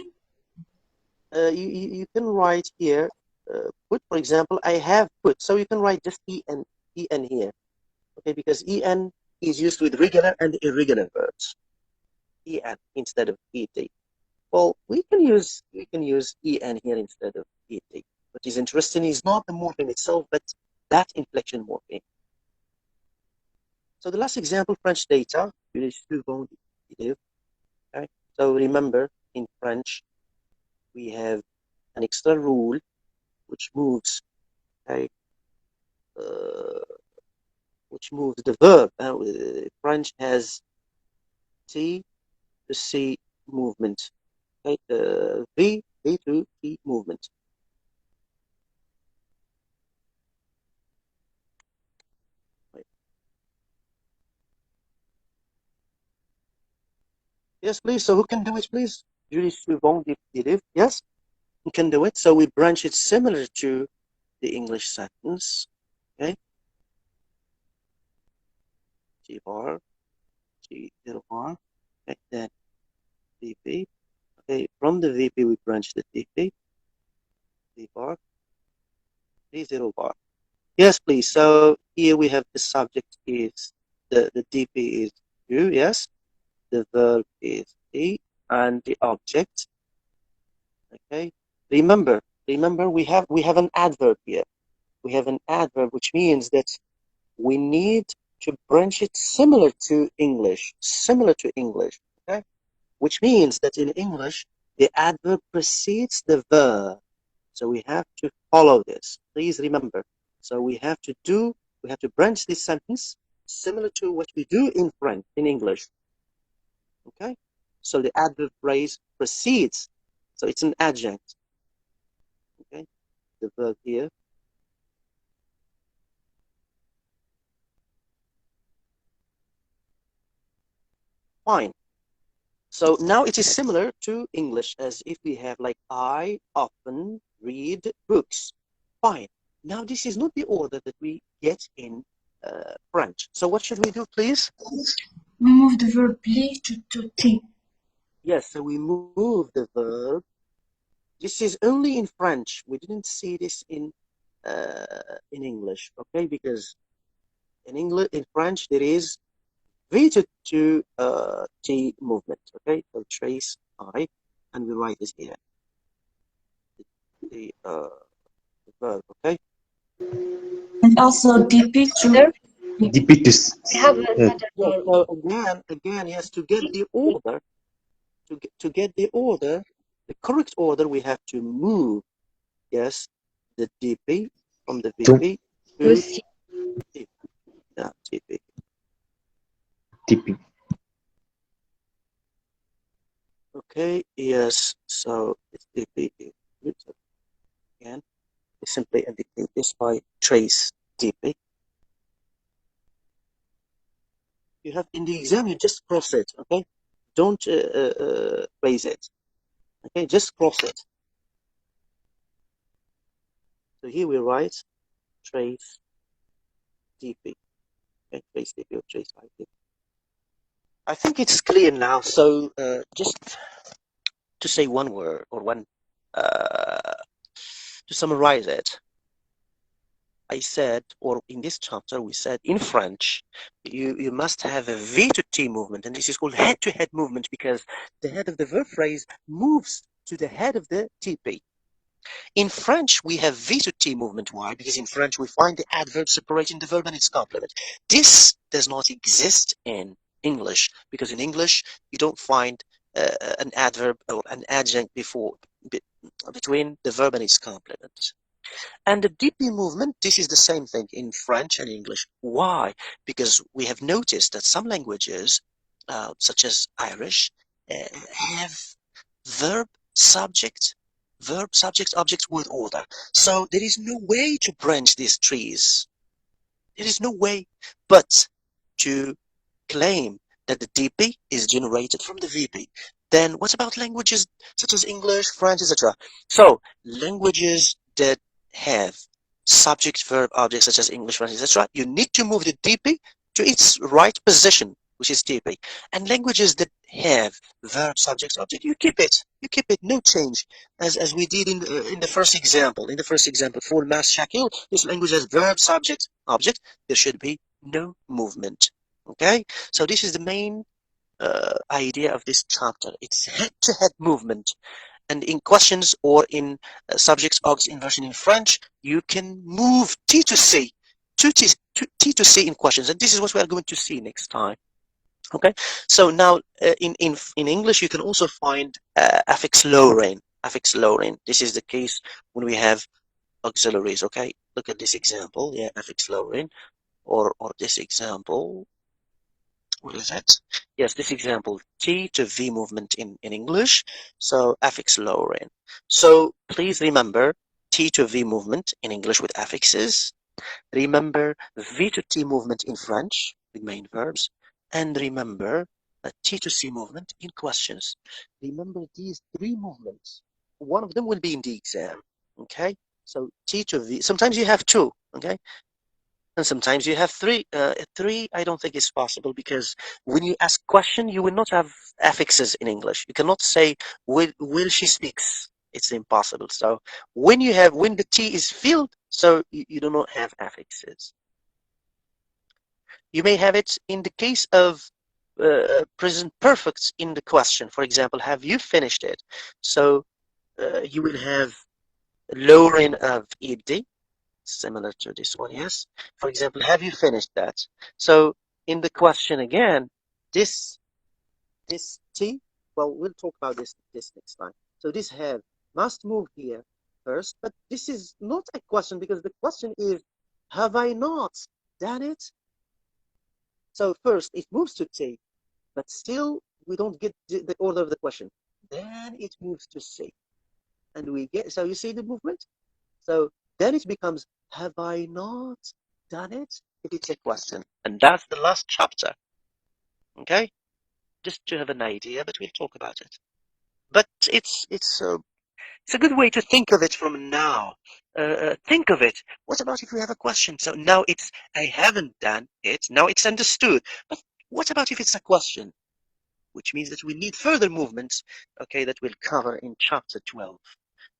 You can write here, put, for example, I have put. So you can write just en here. Okay, because en is used with regular and irregular verbs. En instead of ed. Well, we can use en here instead of ed. What is interesting is not the morpheme itself, but that inflection morpheme. So the last example, French data, okay? So remember, in French, we have an extra rule which moves, okay, which moves the verb. French has T to C movement, okay, V to T movement. Yes, please. So who can do it, please? Julie Souvent did. Yes, who can do it? So we branch it similar to the English sentence. Okay. G bar, G little bar. Okay, then VP. Okay, from the VP we branch the DP. V bar, V zero bar. Yes, please. So here we have the subject is the DP is you. Yes. The verb is he, and the object. Okay. Remember, we have an adverb here. We have an adverb, which means that we need to branch it similar to English. Okay. Which means that in English, the adverb precedes the verb. So we have to follow this. Please remember. So we have to branch this sentence similar to what we do in French, in English. Okay, so the adverb phrase precedes, so it's an adjunct. Okay, the verb here. Fine. So now it is similar to English, as if we have like I often read books. Fine. Now this is not the order that we get in French. So what should we do, please? We move the verb li to T. Yes, so we move the verb. This is only in French. We didn't see this in in English, okay? Because in French, there is V to T movement, okay? So trace I, and we write this here. The verb, okay? And also DP to Depitus. We have another Yeah, name. so again, yes, to get the order, to get the order, the correct order, we have to move, yes, the DP from the VP to C. TP. Yeah, TP. TP. Okay, yes, so it's TP. Again, we simply indicate this by trace TP. You have in the exam, you just cross it, okay? Don't raise it, okay? Just cross it. So here we write trace DP, okay? Trace DP or trace IP. I think it's clear now. So just to say one word or one, to summarize it, I said, or in this chapter we said, in French, you must have a V to T movement, and this is called head-to-head movement because the head of the verb phrase moves to the head of the TP. In French, we have V to T movement. Why? Because in French, we find the adverb separating the verb and its complement. This does not exist in English, because in English, you don't find an adverb or an adjunct between the verb and its complement. And the DP movement, this is the same thing in French and English. Why? Because we have noticed that some languages, such as Irish, have verb, subject, object, word order. So there is no way to branch these trees. There is no way but to claim that the DP is generated from the VP. Then what about languages such as English, French, etc.? So languages that have subject, verb, object such as English, French, etc., you need to move the DP to its right position, which is DP. And languages that have verb, subject, object, you keep it, no change, as we did in the first example. In the first example, for Mas Shakil, this language has verb, subject, object. There should be no movement. Okay, so this is the main idea of this chapter. It's head-to-head movement. And in questions or in subjects objects inversion in French, you can move T to C, T to C in questions. And this is what we are going to see next time. Okay, so now in English, you can also find affix lowering. Affix lowering. This is the case when we have auxiliaries. Okay, look at this example. Yeah, affix lowering, or this example. What is it? Yes, this example, T to V movement in English, so affix lowering. So please remember T to V movement in English with affixes. Remember V to T movement in French with main verbs. And remember T to C movement in questions. Remember these three movements. One of them will be in the exam, okay? So T to V, sometimes you have two, okay? And sometimes you have three. Three, I don't think is possible because when you ask question, you will not have affixes in English. You cannot say, will she speaks? It's impossible. So when the T is filled, so you do not have affixes. You may have it in the case of present perfect in the question. For example, have you finished it? So you will have lowering of ed, similar to this one, yes. For example, have you finished that? So in the question again, this T, well, we'll talk about this next time. So this have must move here first, but this is not a question because the question is, have I not done it? So first it moves to T, but still we don't get the order of the question. Then it moves to C, and we get, so you see the movement? So then it becomes, have I not done it? If it's a question. And that's the last chapter. Okay? Just to have an idea, but we'll talk about it. But it's a good way to think of it from now. Think of it. What about if we have a question? So now it's, I haven't done it. Now it's understood. But what about if it's a question? Which means that we need further movements, okay, that we'll cover in chapter 12.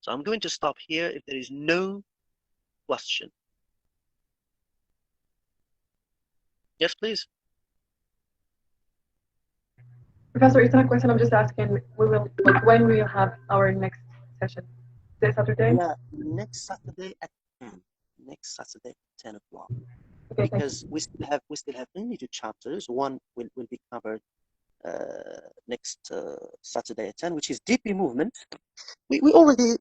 So I'm going to stop here if there is no question. Yes, please. Professor, it's not a question. I'm just asking. We will when we will have our next session. This Saturday. Yeah, next Saturday at 10. Next Saturday, 10 o'clock. Okay, because we still have only 2 chapters. One will be covered next Saturday at 10, which is DP movement. We already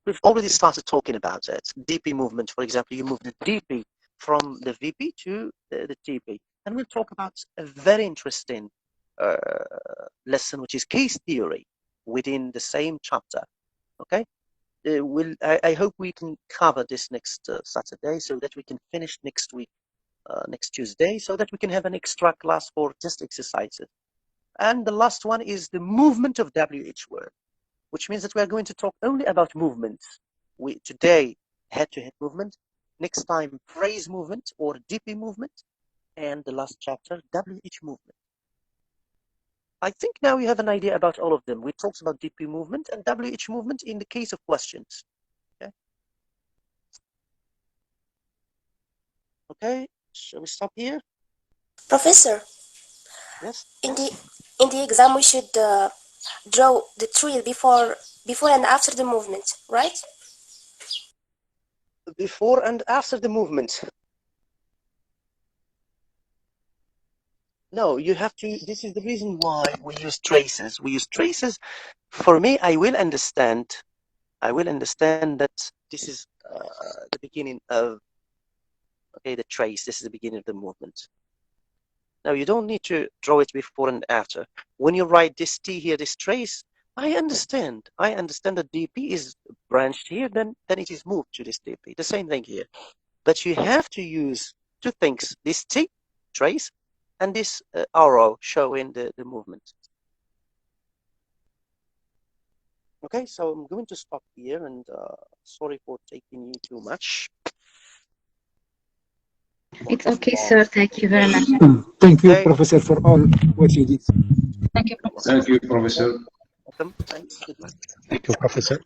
we've already started talking about it. DP movement, for example, you move the DP from the VP to the TP, and we'll talk about a very interesting lesson, which is case theory within the same chapter. Okay. I hope we can cover this next Saturday so that we can finish next week, next Tuesday, so that we can have an extra class for just exercises. And the last one is the movement of WH word, which means that we are going to talk only about movements. Today, head-to-head movement, next time phrase movement or DP movement, and the last chapter, WH movement. I think now you have an idea about all of them. We talked about DP movement and WH movement in the case of questions. Okay. Okay. Shall we stop here? Professor. Yes. In the exam, we should draw the tree before and after the movement, right? Before and after the movement. No, you have to. This is the reason why we use traces. We use traces. For me, I will understand that this is the beginning of, okay, the trace. This is the beginning of the movement. Now, you don't need to draw it before and after. When you write this T here, this trace, I understand that DP is branched here, then it is moved to this DP. The same thing here. But you have to use 2 things, this T, trace, and this arrow showing the movement. Okay, so I'm going to stop here, and sorry for taking you too much. It's okay, sir. Thank you very much. Thank you, Professor, for all what you did. Thank you, Professor. Thank you, Professor. Welcome. Thanks. Goodbye. Thank you, Professor.